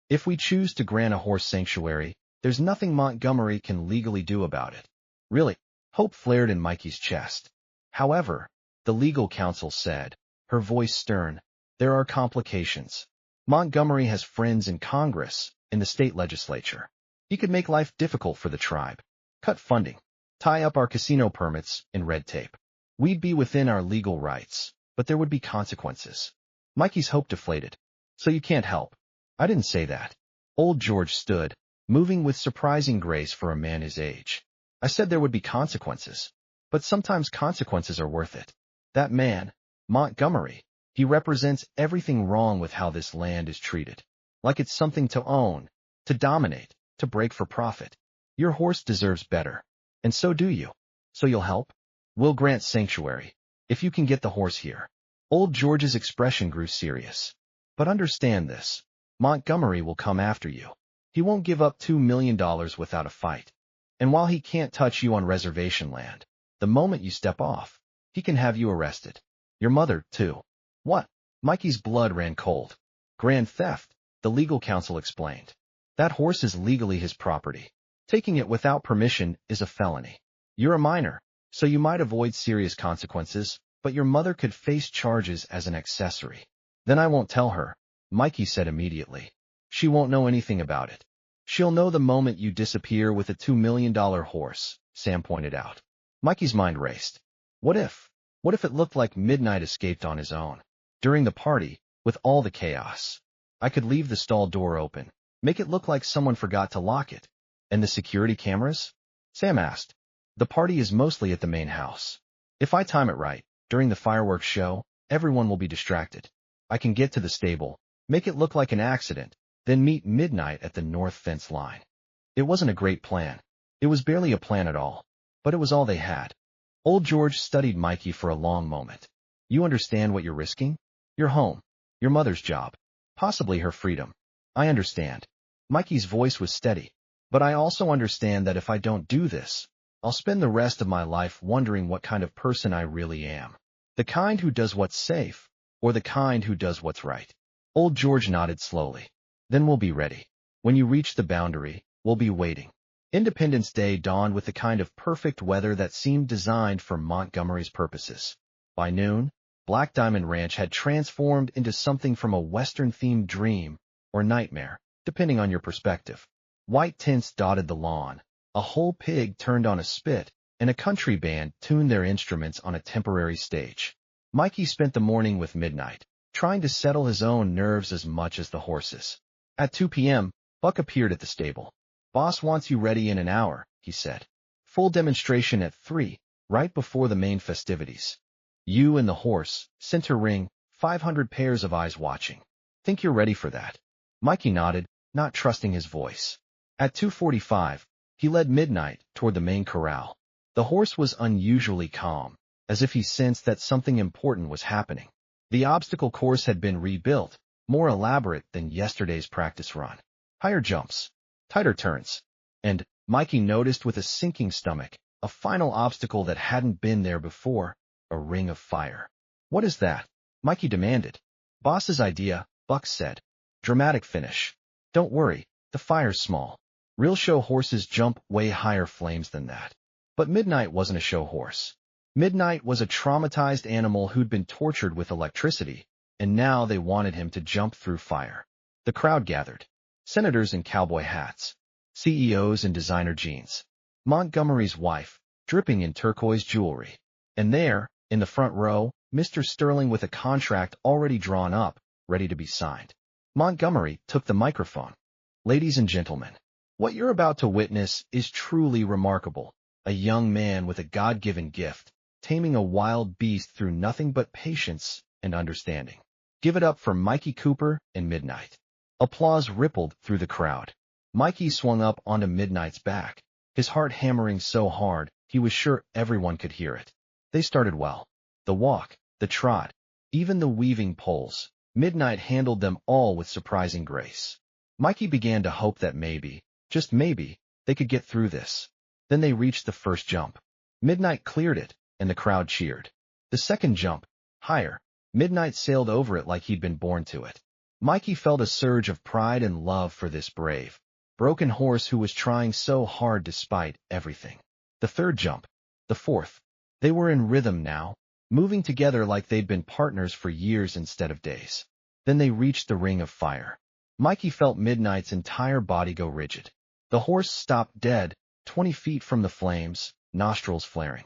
If we choose to grant a horse sanctuary, there's nothing Montgomery can legally do about it. Really? Hope flared in Mikey's chest. However, the legal counsel said, her voice stern, there are complications. Montgomery has friends in Congress, in the state legislature. He could make life difficult for the tribe. Cut funding. Tie up our casino permits in red tape. We'd be within our legal rights, but there would be consequences. Mikey's hope deflated. So you can't help. I didn't say that. Old George stood, moving with surprising grace for a man his age. I said there would be consequences. But sometimes consequences are worth it. That man, Montgomery, he represents everything wrong with how this land is treated. Like it's something to own, to dominate, to break for profit. Your horse deserves better. And so do you. So you'll help? We'll grant sanctuary, if you can get the horse here. Old George's expression grew serious. But understand this. Montgomery will come after you. He won't give up $2 million without a fight. And while he can't touch you on reservation land, the moment you step off, he can have you arrested. Your mother, too. What? Mikey's blood ran cold. Grand theft, the legal counsel explained. That horse is legally his property. Taking it without permission is a felony. You're a minor, so you might avoid serious consequences, but your mother could face charges as an accessory. Then I won't tell her, Mikey said immediately. She won't know anything about it. She'll know the moment you disappear with a $2 million horse, Sam pointed out. Mikey's mind raced. What if it looked like Midnight escaped on his own? During the party, with all the chaos, I could leave the stall door open, make it look like someone forgot to lock it. And the security cameras? Sam asked. The party is mostly at the main house. If I time it right, during the fireworks show, everyone will be distracted. I can get to the stable, make it look like an accident, then meet midnight at the north fence line. It wasn't a great plan. It was barely a plan at all, but it was all they had. Old George studied Mikey for a long moment. You understand what you're risking? Your home, your mother's job, possibly her freedom. I understand. Mikey's voice was steady. But I also understand that if I don't do this, I'll spend the rest of my life wondering what kind of person I really am. The kind who does what's safe, or the kind who does what's right. Old George nodded slowly. Then we'll be ready. When you reach the boundary, we'll be waiting. Independence Day dawned with the kind of perfect weather that seemed designed for Montgomery's purposes. By noon, Black Diamond Ranch had transformed into something from a Western-themed dream or nightmare, depending on your perspective. White tents dotted the lawn, a whole pig turned on a spit, and a country band tuned their instruments on a temporary stage. Mikey spent the morning with Midnight, trying to settle his own nerves as much as the horses. At 2 p.m., Buck appeared at the stable. Boss wants you ready in an hour, he said. Full demonstration at 3, right before the main festivities. You and the horse, center ring, 500 pairs of eyes watching. Think you're ready for that? Mikey nodded, not trusting his voice. At 2:45, he led Midnight toward the main corral. The horse was unusually calm, as if he sensed that something important was happening. The obstacle course had been rebuilt, more elaborate than yesterday's practice run. Higher jumps, tighter turns, and, Mikey noticed with a sinking stomach, a final obstacle that hadn't been there before, a ring of fire. What is that? Mikey demanded. Boss's idea, Buck said. Dramatic finish. Don't worry, the fire's small. Real show horses jump way higher flames than that. But Midnight wasn't a show horse. Midnight was a traumatized animal who'd been tortured with electricity, and now they wanted him to jump through fire. The crowd gathered. Senators in cowboy hats. CEOs in designer jeans. Montgomery's wife, dripping in turquoise jewelry. And there, in the front row, Mr. Sterling with a contract already drawn up, ready to be signed. Montgomery took the microphone. Ladies and gentlemen, what you're about to witness is truly remarkable. A young man with a God-given gift, taming a wild beast through nothing but patience and understanding. Give it up for Mikey Cooper and Midnight. Applause rippled through the crowd. Mikey swung up onto Midnight's back, his heart hammering so hard he was sure everyone could hear it. They started well. The walk, the trot, even the weaving poles. Midnight handled them all with surprising grace. Mikey began to hope that maybe, just maybe, they could get through this. Then they reached the first jump. Midnight cleared it, and the crowd cheered. The second jump, higher. Midnight sailed over it like he'd been born to it. Mikey felt a surge of pride and love for this brave, broken horse who was trying so hard despite everything. The third jump, the fourth. They were in rhythm now, moving together like they'd been partners for years instead of days. Then they reached the ring of fire. Mikey felt Midnight's entire body go rigid. The horse stopped dead, 20 feet from the flames, nostrils flaring.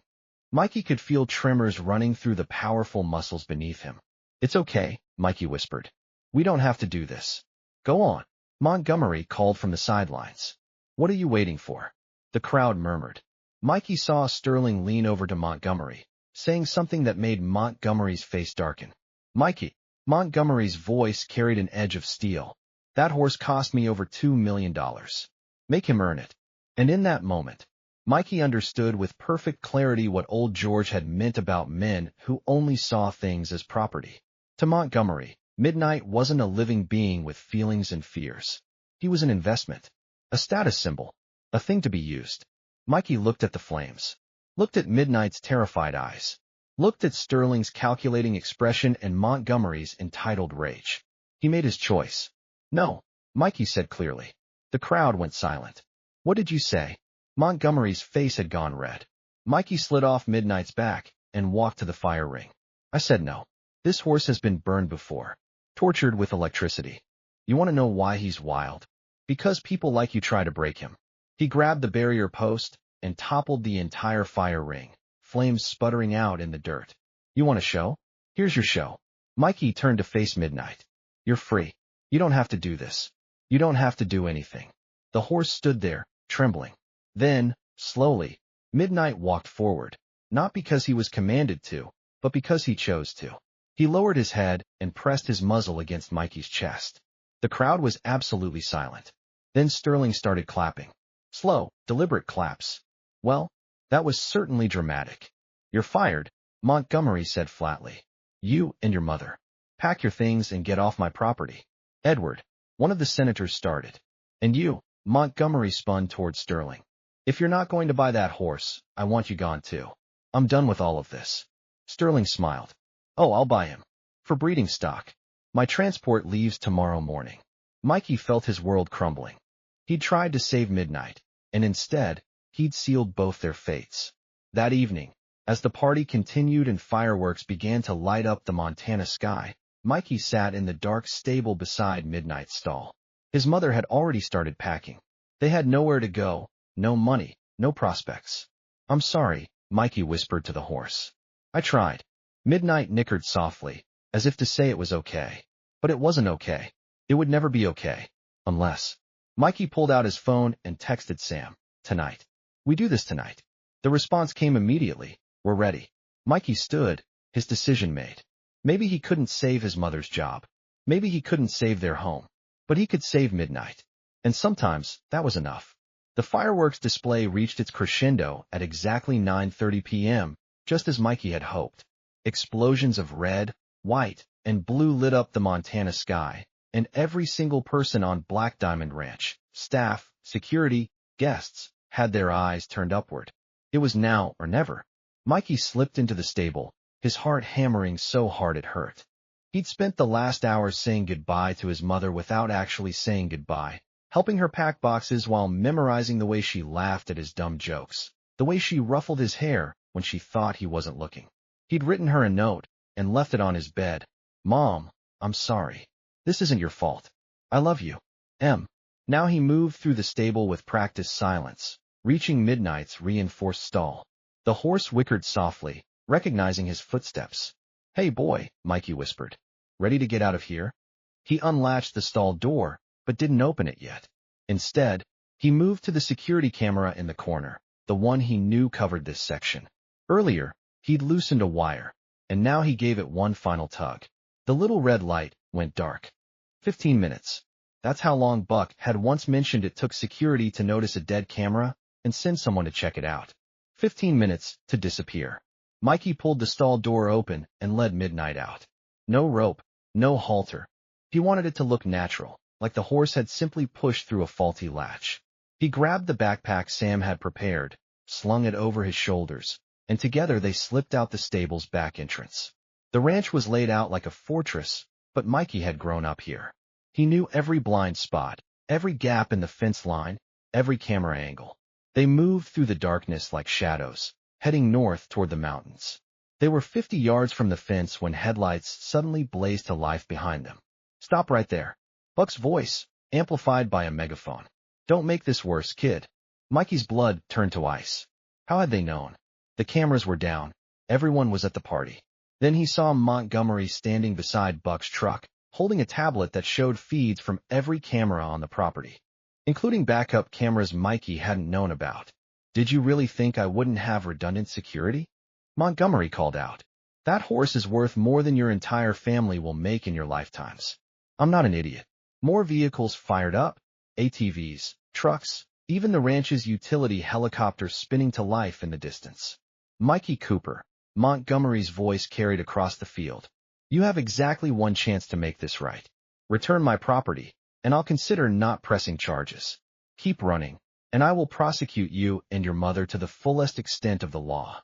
Mikey could feel tremors running through the powerful muscles beneath him. It's okay, Mikey whispered. We don't have to do this. Go on. Montgomery called from the sidelines. What are you waiting for? The crowd murmured. Mikey saw Sterling lean over to Montgomery, saying something that made Montgomery's face darken. Mikey. Montgomery's voice carried an edge of steel. That horse cost me over $2 million. Make him earn it. And in that moment, Mikey understood with perfect clarity what old George had meant about men who only saw things as property. To Montgomery, Midnight wasn't a living being with feelings and fears. He was an investment, a status symbol, a thing to be used. Mikey looked at the flames, looked at Midnight's terrified eyes, looked at Sterling's calculating expression and Montgomery's entitled rage. He made his choice. No, Mikey said clearly. The crowd went silent. What did you say? Montgomery's face had gone red. Mikey slid off Midnight's back and walked to the fire ring. I said no. This horse has been burned before, tortured with electricity. You want to know why he's wild? Because people like you try to break him. He grabbed the barrier post and toppled the entire fire ring, flames sputtering out in the dirt. You want a show? Here's your show. Mikey turned to face Midnight. You're free. You don't have to do this. You don't have to do anything. The horse stood there, trembling. Then, slowly, Midnight walked forward, not because he was commanded to, but because he chose to. He lowered his head and pressed his muzzle against Mikey's chest. The crowd was absolutely silent. Then Sterling started clapping. Slow, deliberate claps. Well, that was certainly dramatic. You're fired, Montgomery said flatly. You and your mother. Pack your things and get off my property. Edward, one of the senators started. And you, Montgomery spun toward Sterling. If you're not going to buy that horse, I want you gone too. I'm done with all of this. Sterling smiled. Oh, I'll buy him. For breeding stock. My transport leaves tomorrow morning. Mikey felt his world crumbling. He'd tried to save Midnight, and instead, he'd sealed both their fates. That evening, as the party continued and fireworks began to light up the Montana sky, Mikey sat in the dark stable beside Midnight's stall. His mother had already started packing. They had nowhere to go, no money, no prospects. I'm sorry, Mikey whispered to the horse. I tried. Midnight nickered softly, as if to say it was okay. But it wasn't okay. It would never be okay. Unless. Mikey pulled out his phone and texted Sam. Tonight. We do this tonight. The response came immediately. We're ready. Mikey stood, his decision made. Maybe he couldn't save his mother's job. Maybe he couldn't save their home. But he could save Midnight. And sometimes, that was enough. The fireworks display reached its crescendo at exactly 9:30 p.m., just as Mikey had hoped. Explosions of red, white, and blue lit up the Montana sky, and every single person on Black Diamond Ranch, staff, security, guests, had their eyes turned upward. It was now or never. Mikey slipped into the stable, his heart hammering so hard it hurt. He'd spent the last hours saying goodbye to his mother without actually saying goodbye, helping her pack boxes while memorizing the way she laughed at his dumb jokes, the way she ruffled his hair when she thought he wasn't looking. He'd written her a note and left it on his bed. Mom, I'm sorry. This isn't your fault. I love you. M. Now he moved through the stable with practiced silence, reaching Midnight's reinforced stall. The horse whickered softly, recognizing his footsteps. Hey boy, Mikey whispered. Ready to get out of here? He unlatched the stall door, but didn't open it yet. Instead, he moved to the security camera in the corner, the one he knew covered this section. Earlier, he'd loosened a wire, and now he gave it one final tug. The little red light went dark. 15 minutes. That's how long Buck had once mentioned it took security to notice a dead camera and send someone to check it out. 15 minutes to disappear. Mikey pulled the stall door open and led Midnight out. No rope, no halter. He wanted it to look natural, like the horse had simply pushed through a faulty latch. He grabbed the backpack Sam had prepared, slung it over his shoulders, and together they slipped out the stable's back entrance. The ranch was laid out like a fortress, but Mikey had grown up here. He knew every blind spot, every gap in the fence line, every camera angle. They moved through the darkness like shadows, heading north toward the mountains. They were 50 yards from the fence when headlights suddenly blazed to life behind them. Stop right there. Buck's voice, amplified by a megaphone. Don't make this worse, kid. Mikey's blood turned to ice. How had they known? The cameras were down. Everyone was at the party. Then he saw Montgomery standing beside Buck's truck, holding a tablet that showed feeds from every camera on the property, including backup cameras Mikey hadn't known about. Did you really think I wouldn't have redundant security? Montgomery called out. That horse is worth more than your entire family will make in your lifetimes. I'm not an idiot. More vehicles fired up, ATVs, trucks, even the ranch's utility helicopters spinning to life in the distance. Mikey Cooper, Montgomery's voice carried across the field. You have exactly one chance to make this right. Return my property, and I'll consider not pressing charges. Keep running, and I will prosecute you and your mother to the fullest extent of the law.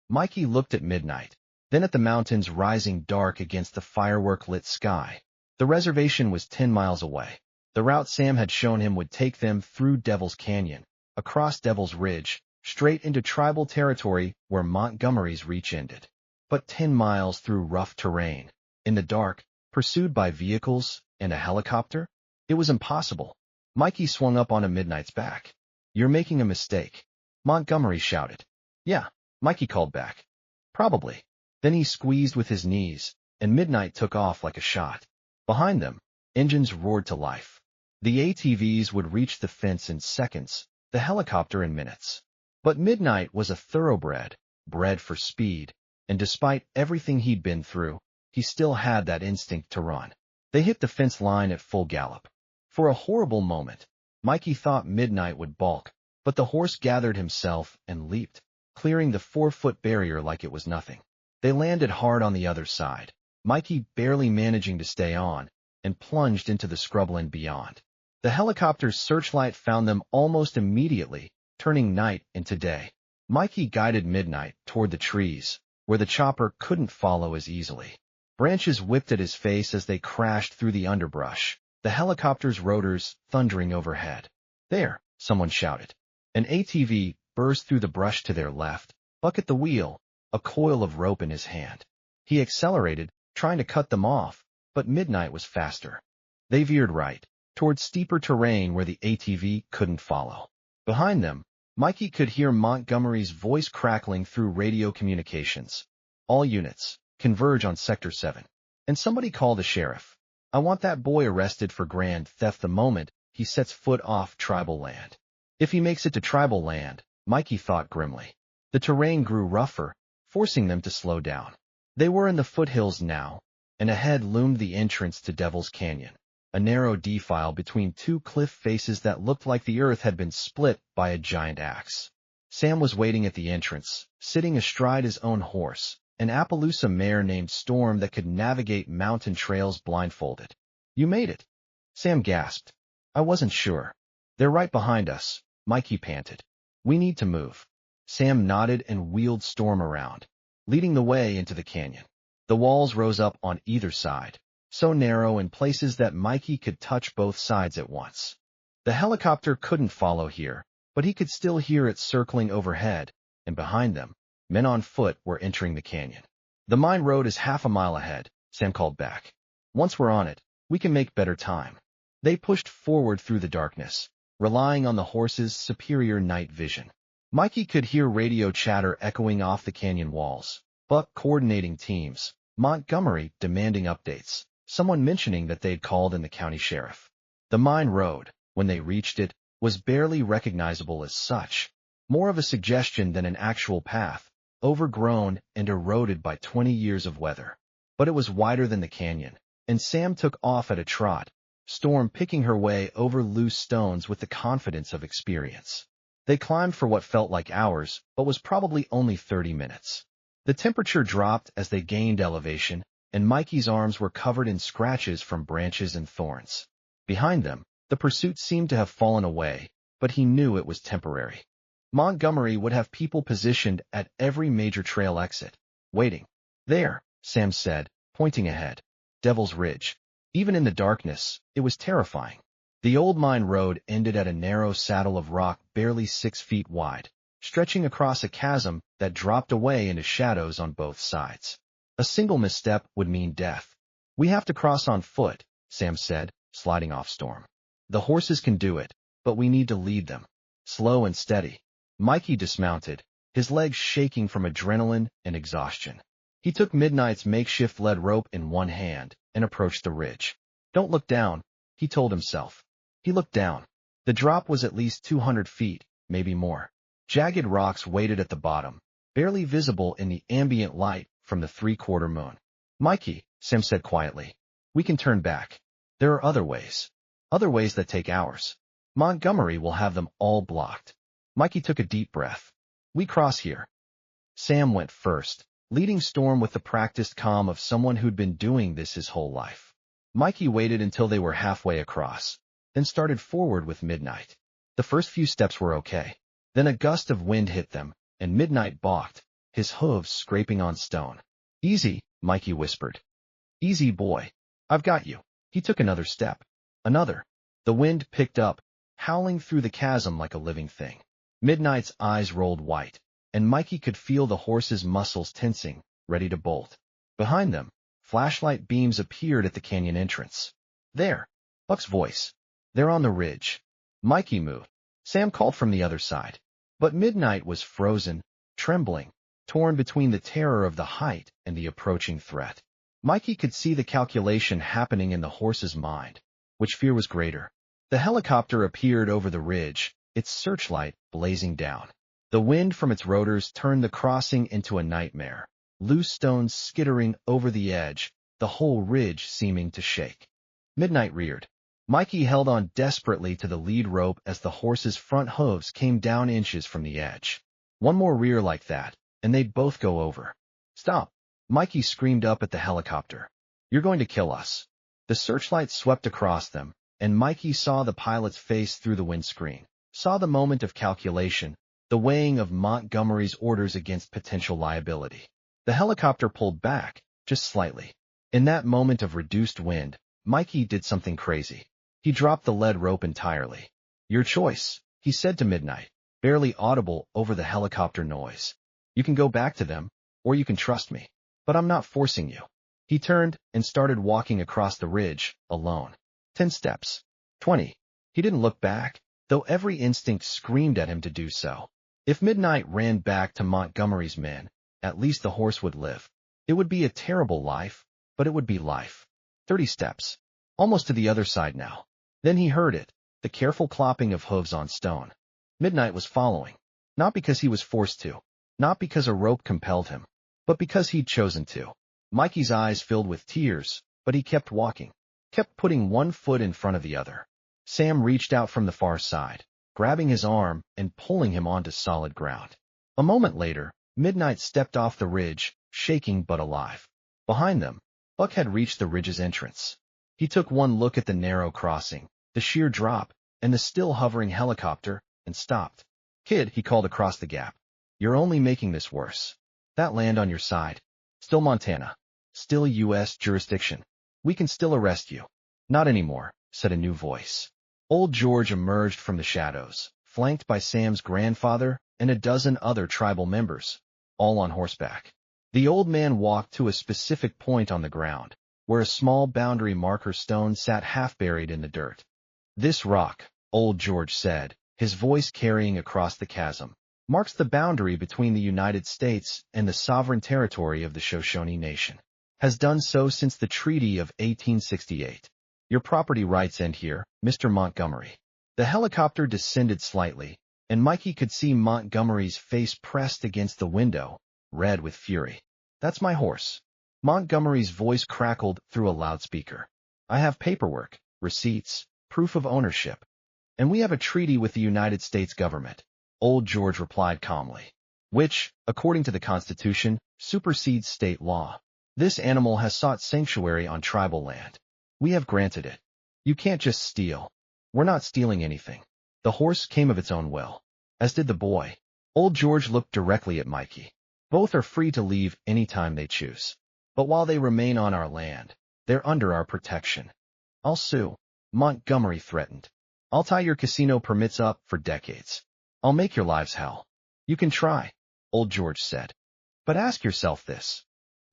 Mikey looked at Midnight, then at the mountains rising dark against the firework-lit sky. The reservation was 10 miles away. The route Sam had shown him would take them through Devil's Canyon, across Devil's Ridge, straight into tribal territory where Montgomery's reach ended. But 10 miles through rough terrain, in the dark, pursued by vehicles and a helicopter? It was impossible. Mikey swung up onto Midnight's back. You're making a mistake, Montgomery shouted. Yeah, Mikey called back. Probably. Then he squeezed with his knees, and Midnight took off like a shot. Behind them, engines roared to life. The ATVs would reach the fence in seconds, the helicopter in minutes. But Midnight was a thoroughbred, bred for speed, and despite everything he'd been through, he still had that instinct to run. They hit the fence line at full gallop. For a horrible moment, Mikey thought Midnight would balk, but the horse gathered himself and leaped, clearing the 4-foot barrier like it was nothing. They landed hard on the other side, Mikey barely managing to stay on, and plunged into the scrubland beyond. The helicopter's searchlight found them almost immediately, turning night into day. Mikey guided Midnight toward the trees, where the chopper couldn't follow as easily. Branches whipped at his face as they crashed through the underbrush, the helicopter's rotors thundering overhead. "There!" someone shouted. An ATV burst through the brush to their left, Buck at the wheel, a coil of rope in his hand. He accelerated, trying to cut them off, but Midnight was faster. They veered right, toward steeper terrain where the ATV couldn't follow. Behind them, Mikey could hear Montgomery's voice crackling through radio communications. "All units, converge on Sector 7. And somebody call the sheriff. I want that boy arrested for grand theft the moment he sets foot off tribal land." If he makes it to tribal land, Mikey thought grimly. The terrain grew rougher, forcing them to slow down. They were in the foothills now, and ahead loomed the entrance to Devil's Canyon, a narrow defile between two cliff faces that looked like the earth had been split by a giant axe. Sam was waiting at the entrance, sitting astride his own horse, an Appaloosa mare named Storm that could navigate mountain trails blindfolded. "You made it," Sam gasped. "I wasn't sure." "They're right behind us," Mikey panted. "We need to move." Sam nodded and wheeled Storm around, leading the way into the canyon. The walls rose up on either side, so narrow in places that Mikey could touch both sides at once. The helicopter couldn't follow here, but he could still hear it circling overhead, and behind them, men on foot were entering the canyon. "The mine road is half a mile ahead," Sam called back. "Once we're on it, we can make better time." They pushed forward through the darkness, relying on the horse's superior night vision. Mikey could hear radio chatter echoing off the canyon walls, Buck coordinating teams, Montgomery demanding updates, someone mentioning that they'd called in the county sheriff. The mine road, when they reached it, was barely recognizable as such, more of a suggestion than an actual path, overgrown and eroded by 20 years of weather. But it was wider than the canyon, and Sam took off at a trot, Storm picking her way over loose stones with the confidence of experience. They climbed for what felt like hours, but was probably only 30 minutes. The temperature dropped as they gained elevation, and Mikey's arms were covered in scratches from branches and thorns. Behind them, the pursuit seemed to have fallen away, but he knew it was temporary. Montgomery would have people positioned at every major trail exit, waiting. "There," Sam said, pointing ahead. "Devil's Ridge." Even in the darkness, it was terrifying. The old mine road ended at a narrow saddle of rock barely 6 feet wide, stretching across a chasm that dropped away into shadows on both sides. A single misstep would mean death. "We have to cross on foot," Sam said, sliding off Storm. "The horses can do it, but we need to lead them. Slow and steady." Mikey dismounted, his legs shaking from adrenaline and exhaustion. He took Midnight's makeshift lead rope in one hand and approached the ridge. "Don't look down," he told himself. He looked down. The drop was at least 200 feet, maybe more. Jagged rocks waited at the bottom, barely visible in the ambient light from the 3/4 moon. "Mikey," Sam said quietly, "we can turn back. There are other ways that take hours. Montgomery will have them all blocked." Mikey took a deep breath. "We cross here." Sam went first, leading Storm with the practiced calm of someone who'd been doing this his whole life. Mikey waited until they were halfway across, then started forward with Midnight. The first few steps were okay. Then a gust of wind hit them, and Midnight balked, his hooves scraping on stone. "Easy," Mikey whispered. "Easy, boy. I've got you." He took another step. Another. The wind picked up, howling through the chasm like a living thing. Midnight's eyes rolled white, and Mikey could feel the horse's muscles tensing, ready to bolt. Behind them, flashlight beams appeared at the canyon entrance. "There!" Buck's voice. "They're on the ridge." Mikey moved. Sam called from the other side. But Midnight was frozen, trembling, torn between the terror of the height and the approaching threat. Mikey could see the calculation happening in the horse's mind. Which fear was greater? The helicopter appeared over the ridge, its searchlight blazing down. The wind from its rotors turned the crossing into a nightmare, loose stones skittering over the edge, the whole ridge seeming to shake. Midnight reared. Mikey held on desperately to the lead rope as the horse's front hooves came down inches from the edge. One more rear like that, and they'd both go over. Stop! Mikey screamed up at the helicopter. You're going to kill us. The searchlight swept across them, and Mikey saw the pilot's face through the windscreen, saw the moment of calculation, the weighing of Montgomery's orders against potential liability. The helicopter pulled back, just slightly. In that moment of reduced wind, Mikey did something crazy. He dropped the lead rope entirely. Your choice, he said to Midnight, barely audible over the helicopter noise. You can go back to them, or you can trust me. But I'm not forcing you. He turned and started walking across the ridge, alone. 10 steps. 20. He didn't look back, though every instinct screamed at him to do so. If Midnight ran back to Montgomery's men, at least the horse would live. It would be a terrible life, but it would be life. 30 steps. Almost to the other side now. Then he heard it, the careful clopping of hooves on stone. Midnight was following. Not because he was forced to. Not because a rope compelled him. But because he'd chosen to. Mikey's eyes filled with tears, but he kept walking. Kept putting one foot in front of the other. Sam reached out from the far side, grabbing his arm and pulling him onto solid ground. A moment later, Midnight stepped off the ridge, shaking but alive. Behind them, Buck had reached the ridge's entrance. He took one look at the narrow crossing, the sheer drop, and the still hovering helicopter, and stopped. Kid, he called across the gap. You're only making this worse. That land on your side. Still Montana. Still U.S. jurisdiction. We can still arrest you. Not anymore, said a new voice. Old George emerged from the shadows, flanked by Sam's grandfather and a dozen other tribal members, all on horseback. The old man walked to a specific point on the ground, where a small boundary marker stone sat half-buried in the dirt. This rock, old George said, his voice carrying across the chasm, marks the boundary between the United States and the sovereign territory of the Shoshone Nation. Has done so since the Treaty of 1868. Your property rights end here, Mr. Montgomery. The helicopter descended slightly, and Mikey could see Montgomery's face pressed against the window, red with fury. That's my horse. Montgomery's voice crackled through a loudspeaker. I have paperwork, receipts, proof of ownership. And we have a treaty with the United States government, old George replied calmly, which, according to the Constitution, supersedes state law. This animal has sought sanctuary on tribal land. We have granted it. You can't just steal. We're not stealing anything. The horse came of its own will, as did the boy. Old George looked directly at Mikey. Both are free to leave any time they choose. But while they remain on our land, they're under our protection. I'll sue, Montgomery threatened. I'll tie your casino permits up for decades. I'll make your lives hell. You can try, old George said. But ask yourself this.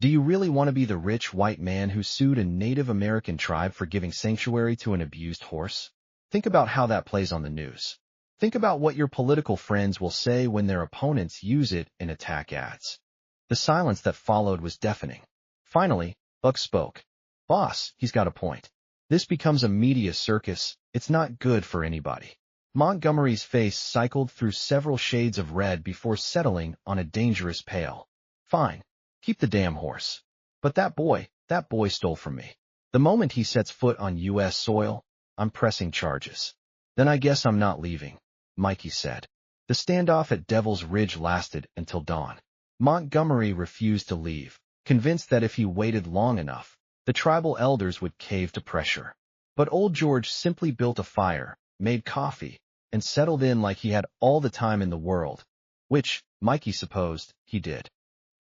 Do you really want to be the rich white man who sued a Native American tribe for giving sanctuary to an abused horse? Think about how that plays on the news. Think about what your political friends will say when their opponents use it in attack ads. The silence that followed was deafening. Finally, Buck spoke. Boss, he's got a point. This becomes a media circus. It's not good for anybody. Montgomery's face cycled through several shades of red before settling on a dangerous pale. Fine. Keep the damn horse. But that boy stole from me. The moment he sets foot on U.S. soil, I'm pressing charges. Then I guess I'm not leaving, Mikey said. The standoff at Devil's Ridge lasted until dawn. Montgomery refused to leave, convinced that if he waited long enough, the tribal elders would cave to pressure. But old George simply built a fire, made coffee, and settled in like he had all the time in the world, which, Mikey supposed, he did.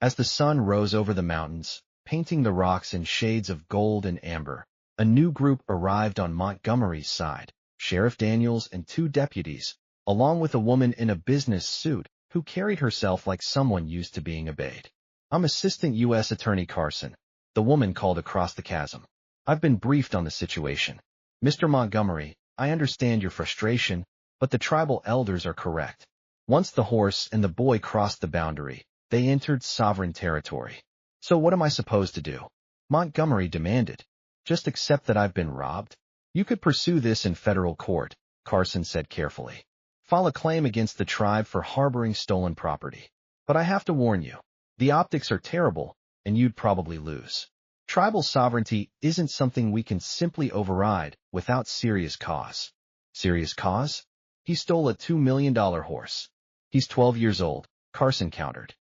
As the sun rose over the mountains, painting the rocks in shades of gold and amber, a new group arrived on Montgomery's side, Sheriff Daniels and 2 deputies, along with a woman in a business suit who carried herself like someone used to being obeyed. I'm Assistant U.S. Attorney Carson, the woman called across the chasm. I've been briefed on the situation. Mr. Montgomery, I understand your frustration, but the tribal elders are correct. Once the horse and the boy crossed the boundary, they entered sovereign territory. So what am I supposed to do? Montgomery demanded. Just accept that I've been robbed. You could pursue this in federal court, Carson said carefully. File a claim against the tribe for harboring stolen property. But I have to warn you, the optics are terrible, and you'd probably lose. Tribal sovereignty isn't something we can simply override without serious cause. Serious cause? He stole a $2 million horse. He's 12 years old, Carson countered.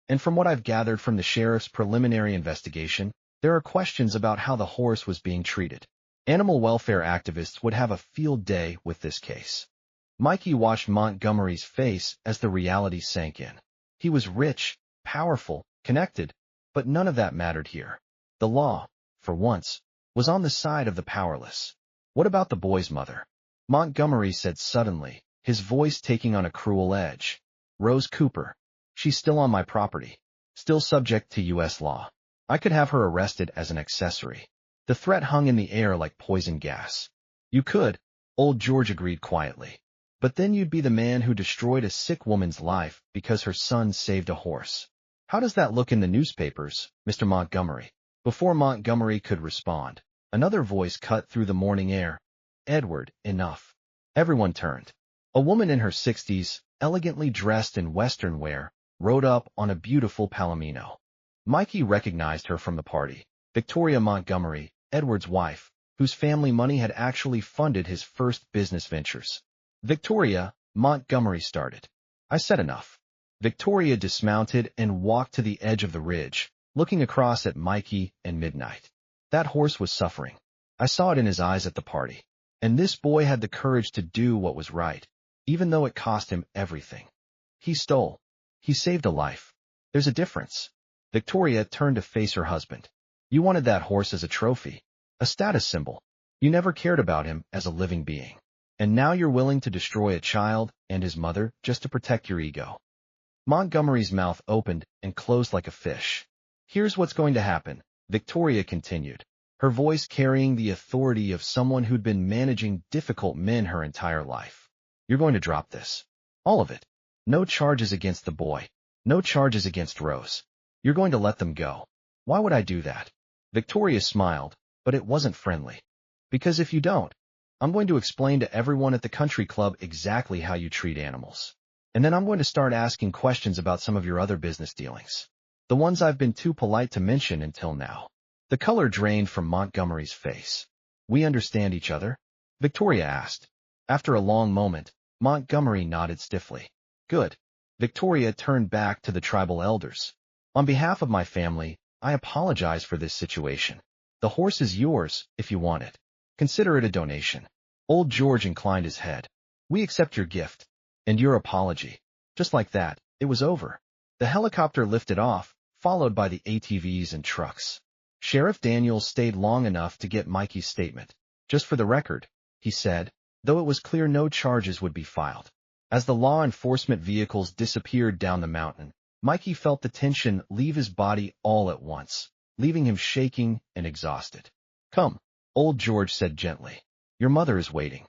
And from what I've gathered from the sheriff's preliminary investigation, there are questions about how the horse was being treated. Animal welfare activists would have a field day with this case. Mikey watched Montgomery's face as the reality sank in. He was rich, powerful, connected, but none of that mattered here. The law, for once, was on the side of the powerless. What about the boy's mother? Montgomery said suddenly, his voice taking on a cruel edge. Rose Cooper. She's still on my property, still subject to U.S. law. I could have her arrested as an accessory. The threat hung in the air like poison gas. You could, old George agreed quietly. But then you'd be the man who destroyed a sick woman's life because her son saved a horse. How does that look in the newspapers, Mr. Montgomery? Before Montgomery could respond, another voice cut through the morning air. Edward, enough. Everyone turned. A woman in her 60s, elegantly dressed in Western wear, rode up on a beautiful palomino. Mikey recognized her from the party. Victoria Montgomery, Edward's wife, whose family money had actually funded his first business ventures. Victoria, Montgomery started. I said enough. Victoria dismounted and walked to the edge of the ridge, looking across at Mikey and Midnight. That horse was suffering. I saw it in his eyes at the party. And this boy had the courage to do what was right, even though it cost him everything. He stole. He saved a life. There's a difference. Victoria turned to face her husband. You wanted that horse as a trophy, a status symbol. You never cared about him as a living being. And now you're willing to destroy a child and his mother just to protect your ego. Montgomery's mouth opened and closed like a fish. Here's what's going to happen, Victoria continued, her voice carrying the authority of someone who'd been managing difficult men her entire life. You're going to drop this. All of it. No charges against the boy. No charges against Rose. You're going to let them go. Why would I do that? Victoria smiled, but it wasn't friendly. Because if you don't, I'm going to explain to everyone at the country club exactly how you treat animals. And then I'm going to start asking questions about some of your other business dealings. The ones I've been too polite to mention until now. The color drained from Montgomery's face. We understand each other? Victoria asked. After a long moment, Montgomery nodded stiffly. Good. Victoria turned back to the tribal elders. On behalf of my family, I apologize for this situation. The horse is yours, if you want it. Consider it a donation. Old George inclined his head. We accept your gift. And your apology. Just like that, it was over. The helicopter lifted off, followed by the ATVs and trucks. Sheriff Daniels stayed long enough to get Mikey's statement. Just for the record, he said, though it was clear no charges would be filed. As the law enforcement vehicles disappeared down the mountain, Mikey felt the tension leave his body all at once, leaving him shaking and exhausted. Come, old George said gently. Your mother is waiting.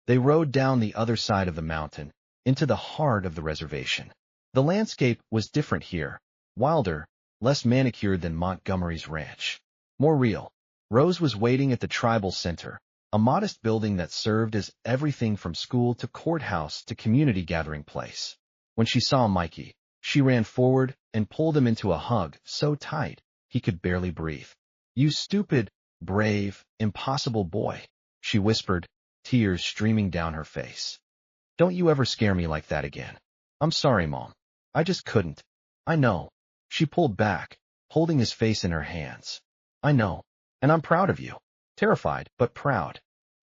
They rode down the other side of the mountain, into the heart of the reservation. The landscape was different here, wilder, less manicured than Montgomery's ranch. More real. Rose was waiting at the tribal center, a modest building that served as everything from school to courthouse to community gathering place. When she saw Mikey, she ran forward and pulled him into a hug so tight he could barely breathe. You stupid, brave, impossible boy, she whispered, tears streaming down her face. Don't you ever scare me like that again. I'm sorry, Mom. I just couldn't. I know. She pulled back, holding his face in her hands. I know. And I'm proud of you. Terrified, but proud.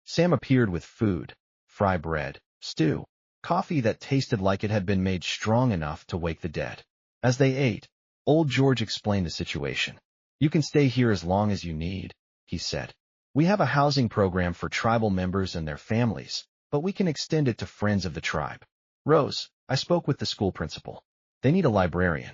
Sam appeared with food, fry bread, stew, coffee that tasted like it had been made strong enough to wake the dead. As they ate, old George explained the situation. You can stay here as long as you need, he said. We have a housing program for tribal members and their families, but we can extend it to friends of the tribe. Rose, I spoke with the school principal. They need a librarian.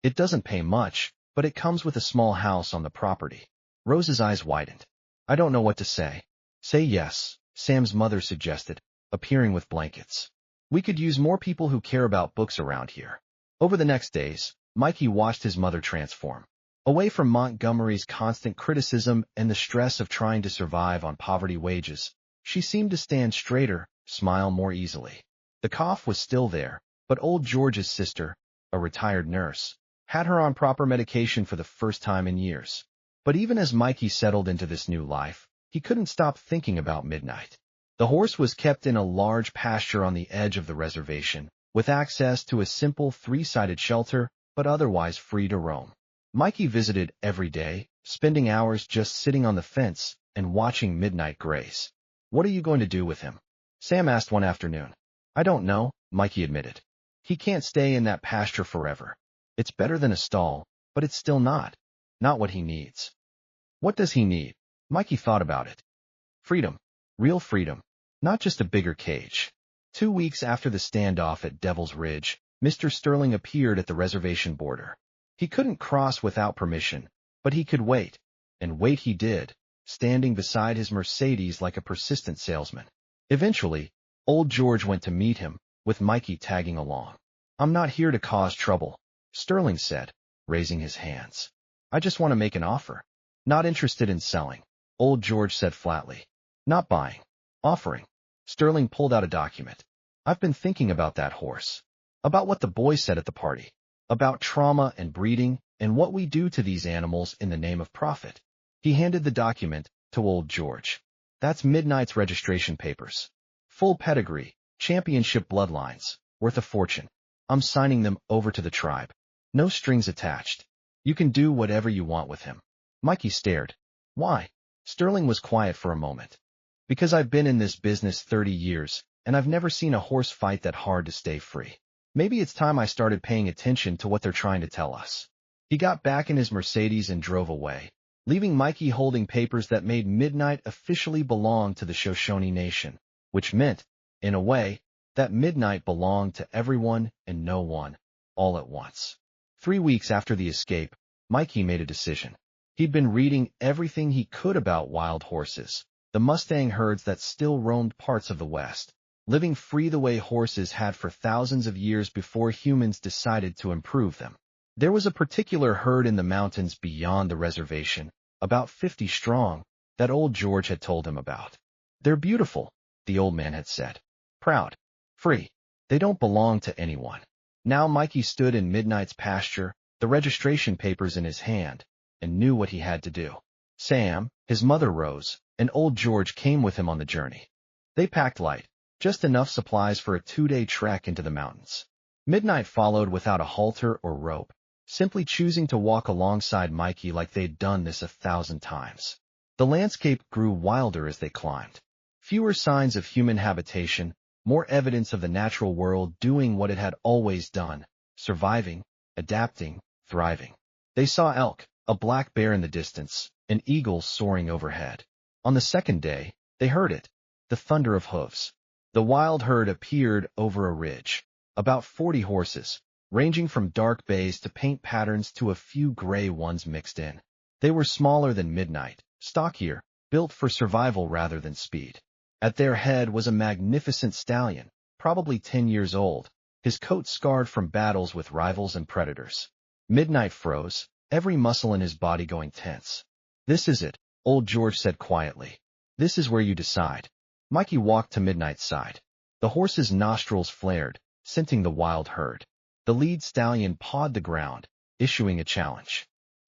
It doesn't pay much, but it comes with a small house on the property. Rose's eyes widened. I don't know what to say. Say yes, Sam's mother suggested, appearing with blankets. We could use more people who care about books around here. Over the next days, Mikey watched his mother transform. Away from Montgomery's constant criticism and the stress of trying to survive on poverty wages, she seemed to stand straighter, smile more easily. The cough was still there, but old George's sister, a retired nurse, had her on proper medication for the first time in years. But even as Mikey settled into this new life, he couldn't stop thinking about Midnight. The horse was kept in a large pasture on the edge of the reservation, with access to a simple three-sided shelter, but otherwise free to roam. Mikey visited every day, spending hours just sitting on the fence and watching Midnight graze. "What are you going to do with him?" Sam asked one afternoon. "I don't know," Mikey admitted. "He can't stay in that pasture forever. It's better than a stall, but it's still not what he needs." "What does he need?" Mikey thought about it. "Freedom. Real freedom. Not just a bigger cage." 2 weeks after the standoff at Devil's Ridge, Mr. Sterling appeared at the reservation border. He couldn't cross without permission, but he could wait, and wait he did, standing beside his Mercedes like a persistent salesman. Eventually, old George went to meet him, with Mikey tagging along. "I'm not here to cause trouble," Sterling said, raising his hands. "I just want to make an offer." "Not interested in selling," old George said flatly. "Not buying. Offering." Sterling pulled out a document. "I've been thinking about that horse. About what the boy said at the party. About trauma and breeding, and what we do to these animals in the name of profit." He handed the document to old George. "That's Midnight's registration papers. Full pedigree, championship bloodlines, worth a fortune. I'm signing them over to the tribe. No strings attached. You can do whatever you want with him." Mikey stared. "Why?" Sterling was quiet for a moment. "Because I've been in this business 30 years, and I've never seen a horse fight that hard to stay free. Maybe it's time I started paying attention to what they're trying to tell us." He got back in his Mercedes and drove away, leaving Mikey holding papers that made Midnight officially belong to the Shoshone Nation, which meant, in a way, that Midnight belonged to everyone and no one, all at once. 3 weeks after the escape, Mikey made a decision. He'd been reading everything he could about wild horses, the Mustang herds that still roamed parts of the West, living free the way horses had for thousands of years before humans decided to improve them. There was a particular herd in the mountains beyond the reservation, about 50 strong, that old George had told him about. "They're beautiful," the old man had said. "Proud. Free. They don't belong to anyone." Now Mikey stood in Midnight's pasture, the registration papers in his hand, and knew what he had to do. Sam, his mother Rose, and old George came with him on the journey. They packed light, just enough supplies for a 2-day trek into the mountains. Midnight followed without a halter or rope, simply choosing to walk alongside Mikey like they'd done this 1,000 times. The landscape grew wilder as they climbed. Fewer signs of human habitation, more evidence of the natural world doing what it had always done, surviving, adapting, thriving. They saw elk, a black bear in the distance, and eagles soaring overhead. On the second day, they heard it, the thunder of hooves. The wild herd appeared over a ridge, about 40 horses, ranging from dark bays to paint patterns to a few gray ones mixed in. They were smaller than Midnight, stockier, built for survival rather than speed. At their head was a magnificent stallion, probably 10 years old, his coat scarred from battles with rivals and predators. Midnight froze, every muscle in his body going tense. "This is it," old George said quietly. "This is where you decide." Mikey walked to Midnight's side. The horse's nostrils flared, scenting the wild herd. The lead stallion pawed the ground, issuing a challenge.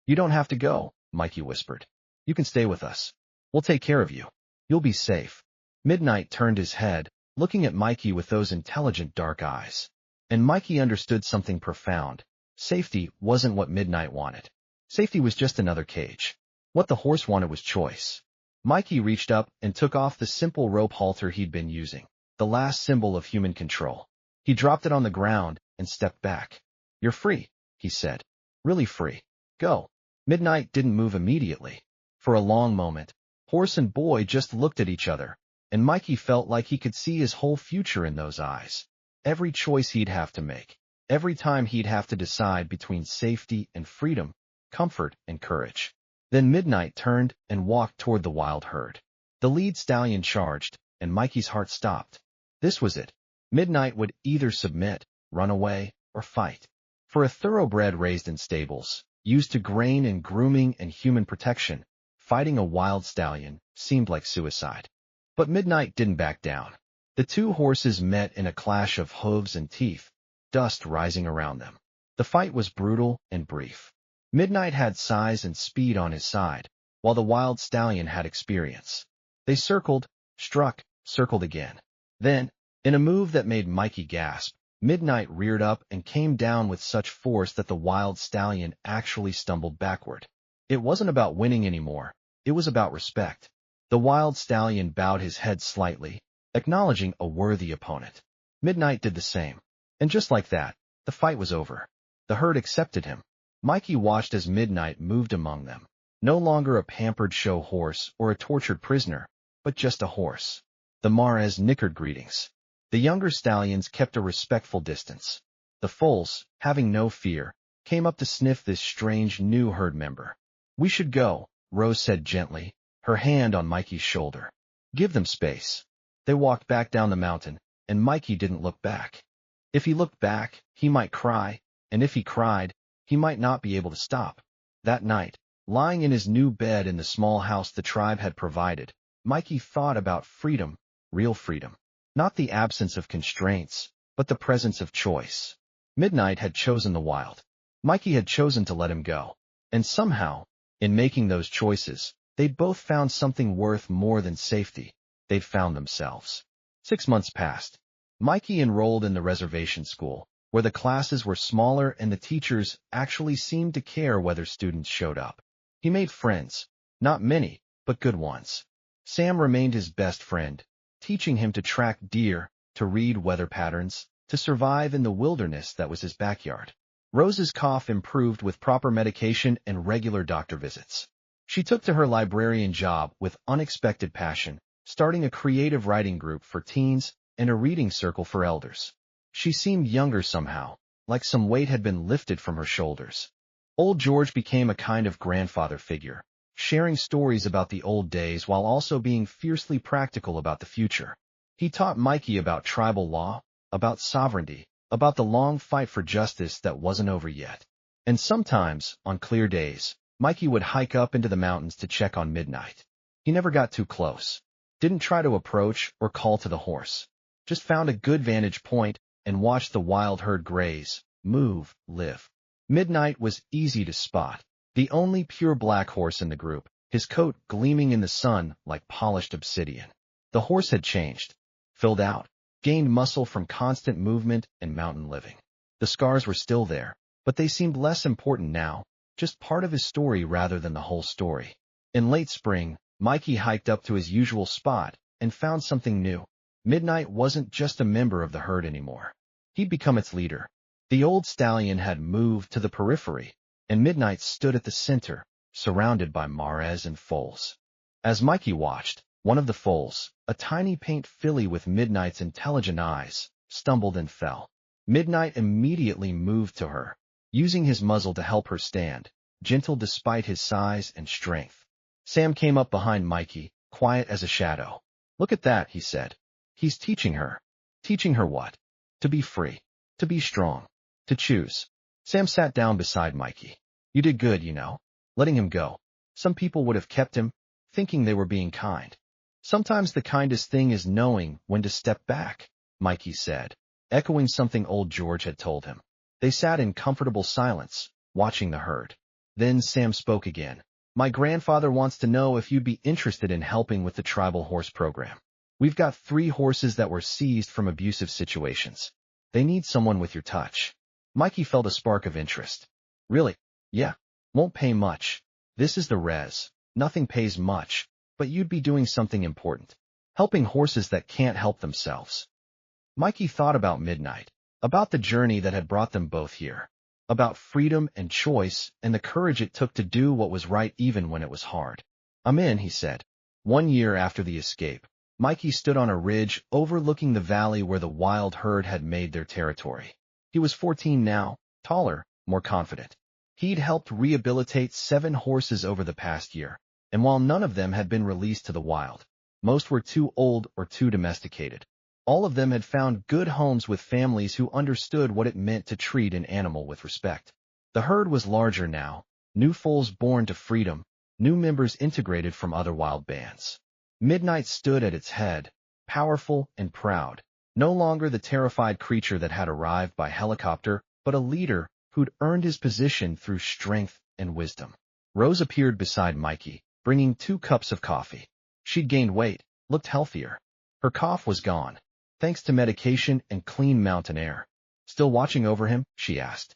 "You don't have to go," Mikey whispered. "You can stay with us. We'll take care of you. You'll be safe." Midnight turned his head, looking at Mikey with those intelligent dark eyes. And Mikey understood something profound. Safety wasn't what Midnight wanted. Safety was just another cage. What the horse wanted was choice. Mikey reached up and took off the simple rope halter he'd been using, the last symbol of human control. He dropped it on the ground and stepped back. "You're free," he said. "Really free. Go." Midnight didn't move immediately. For a long moment, horse and boy just looked at each other, and Mikey felt like he could see his whole future in those eyes. Every choice he'd have to make, every time he'd have to decide between safety and freedom, comfort and courage. Then Midnight turned and walked toward the wild herd. The lead stallion charged, and Mikey's heart stopped. This was it. Midnight would either submit, run away, or fight. For a thoroughbred raised in stables, used to grain and grooming and human protection, fighting a wild stallion seemed like suicide. But Midnight didn't back down. The two horses met in a clash of hooves and teeth, dust rising around them. The fight was brutal and brief. Midnight had size and speed on his side, while the wild stallion had experience. They circled, struck, circled again. Then, in a move that made Mikey gasp, Midnight reared up and came down with such force that the wild stallion actually stumbled backward. It wasn't about winning anymore. It was about respect. The wild stallion bowed his head slightly, acknowledging a worthy opponent. Midnight did the same. And just like that, the fight was over. The herd accepted him. Mikey watched as Midnight moved among them. No longer a pampered show horse or a tortured prisoner, but just a horse. The mares nickered greetings. The younger stallions kept a respectful distance. The foals, having no fear, came up to sniff this strange new herd member. "We should go," Rose said gently, her hand on Mikey's shoulder. "Give them space." They walked back down the mountain, and Mikey didn't look back. If he looked back, he might cry, and if he cried, he might not be able to stop. That night, lying in his new bed in the small house the tribe had provided, Mikey thought about freedom, real freedom. Not the absence of constraints, but the presence of choice. Midnight had chosen the wild. Mikey had chosen to let him go. And somehow, in making those choices, they both found something worth more than safety. They'd found themselves. 6 months passed. Mikey enrolled in the reservation school, where the classes were smaller and the teachers actually seemed to care whether students showed up. He made friends. Not many, but good ones. Sam remained his best friend, teaching him to track deer, to read weather patterns, to survive in the wilderness that was his backyard. Rose's cough improved with proper medication and regular doctor visits. She took to her librarian job with unexpected passion, starting a creative writing group for teens and a reading circle for elders. She seemed younger somehow, like some weight had been lifted from her shoulders. Old George became a kind of grandfather figure, sharing stories about the old days while also being fiercely practical about the future. He taught Mikey about tribal law, about sovereignty, about the long fight for justice that wasn't over yet. And sometimes, on clear days, Mikey would hike up into the mountains to check on Midnight. He never got too close, didn't try to approach or call to the horse, just found a good vantage point and watched the wild herd graze, move, live. Midnight was easy to spot. The only pure black horse in the group, his coat gleaming in the sun like polished obsidian. The horse had changed, filled out, gained muscle from constant movement and mountain living. The scars were still there, but they seemed less important now, just part of his story rather than the whole story. In late spring, Mikey hiked up to his usual spot and found something new. Midnight wasn't just a member of the herd anymore. He'd become its leader. The old stallion had moved to the periphery, and Midnight stood at the center, surrounded by mares and foals. As Mikey watched, one of the foals, a tiny paint filly with Midnight's intelligent eyes, stumbled and fell. Midnight immediately moved to her, using his muzzle to help her stand, gentle despite his size and strength. Sam came up behind Mikey, quiet as a shadow. "Look at that," he said. "He's teaching her." "Teaching her what?" "To be free. To be strong. To choose." Sam sat down beside Mikey. "You did good, you know, letting him go. Some people would have kept him, thinking they were being kind. Sometimes the kindest thing is knowing when to step back," Mikey said, echoing something old George had told him. They sat in comfortable silence, watching the herd. Then Sam spoke again. "My grandfather wants to know if you'd be interested in helping with the tribal horse program. We've got 3 horses that were seized from abusive situations. They need someone with your touch." Mikey felt a spark of interest. "Really? Yeah. Won't pay much. This is the res. Nothing pays much, but you'd be doing something important. Helping horses that can't help themselves." Mikey thought about Midnight, about the journey that had brought them both here, about freedom and choice and the courage it took to do what was right even when it was hard. "I'm in," he said. 1 year after the escape, Mikey stood on a ridge overlooking the valley where the wild herd had made their territory. He was 14 now, taller, more confident. He'd helped rehabilitate 7 horses over the past year, and while none of them had been released to the wild, most were too old or too domesticated. All of them had found good homes with families who understood what it meant to treat an animal with respect. The herd was larger now, New foals born to freedom, new members integrated from other wild bands. Midnight stood at its head, powerful and proud, no longer the terrified creature that had arrived by helicopter, but a leader who'd earned his position through strength and wisdom. Rose appeared beside Mikey, bringing 2 cups of coffee. She'd gained weight, looked healthier. Her cough was gone, thanks to medication and clean mountain air. Still watching over him? She asked.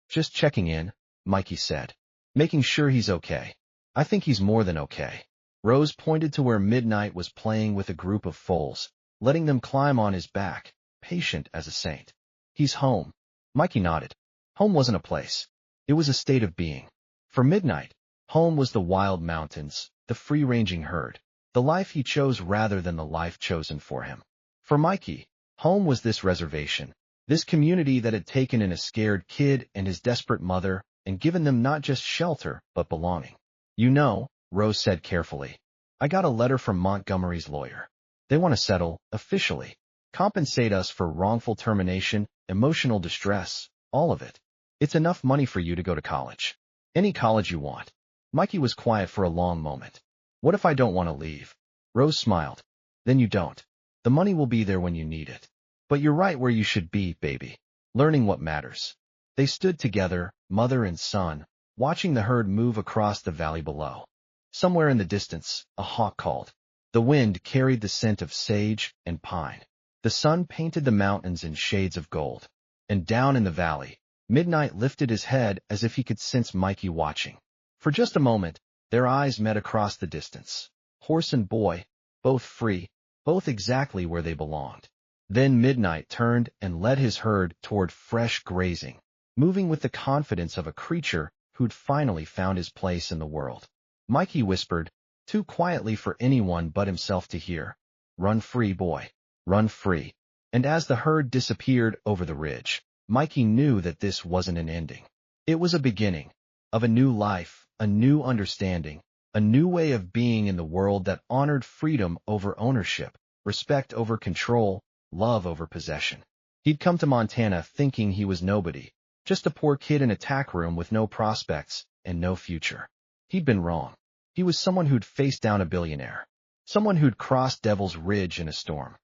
Just checking in, Mikey said. Making sure he's okay. I think he's more than okay. Rose pointed to where Midnight was playing with a group of foals, letting them climb on his back, patient as a saint. He's home. Mikey nodded. Home wasn't a place. It was a state of being. For Midnight, home was the wild mountains, the free-ranging herd, the life he chose rather than the life chosen for him. For Mikey, home was this reservation, this community that had taken in a scared kid and his desperate mother and given them not just shelter, but belonging. You know, Rose said carefully, I got a letter from Montgomery's lawyer. They want to settle, officially, compensate us for wrongful termination, emotional distress, all of it. It's enough money for you to go to college. Any college you want. Mikey was quiet for a long moment. What if I don't want to leave? Rose smiled. Then you don't. The money will be there when you need it. But you're right where you should be, baby. Learning what matters. They stood together, mother and son, watching the herd move across the valley below. Somewhere in the distance, a hawk called. The wind carried the scent of sage and pine. The sun painted the mountains in shades of gold. And down in the valley, Midnight lifted his head as if he could sense Mikey watching. For just a moment, their eyes met across the distance. Horse and boy, both free, both exactly where they belonged. Then Midnight turned and led his herd toward fresh grazing, moving with the confidence of a creature who'd finally found his place in the world. Mikey whispered, too quietly for anyone but himself to hear, Run free, boy. Run free. And as the herd disappeared over the ridge, Mikey knew that this wasn't an ending. It was a beginning of a new life, a new understanding, a new way of being in the world that honored freedom over ownership, respect over control, love over possession. He'd come to Montana thinking he was nobody, just a poor kid in a tack room with no prospects and no future. He'd been wrong. He was someone who'd faced down a billionaire, someone who'd crossed Devil's Ridge in a storm,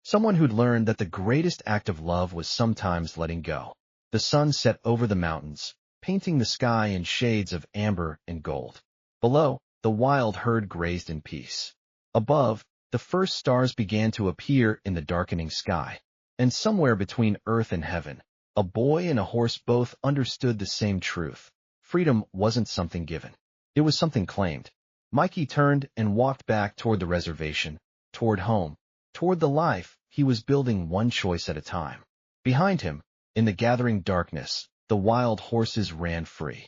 someone who'd learned that the greatest act of love was sometimes letting go. The sun set over the mountains, painting the sky in shades of amber and gold. Below, the wild herd grazed in peace. Above, the first stars began to appear in the darkening sky. And somewhere between earth and heaven, a boy and a horse both understood the same truth. Freedom wasn't something given. It was something claimed. Mikey turned and walked back toward the reservation, toward home, toward the life he was building one choice at a time. Behind him, in the gathering darkness, the wild horses ran free.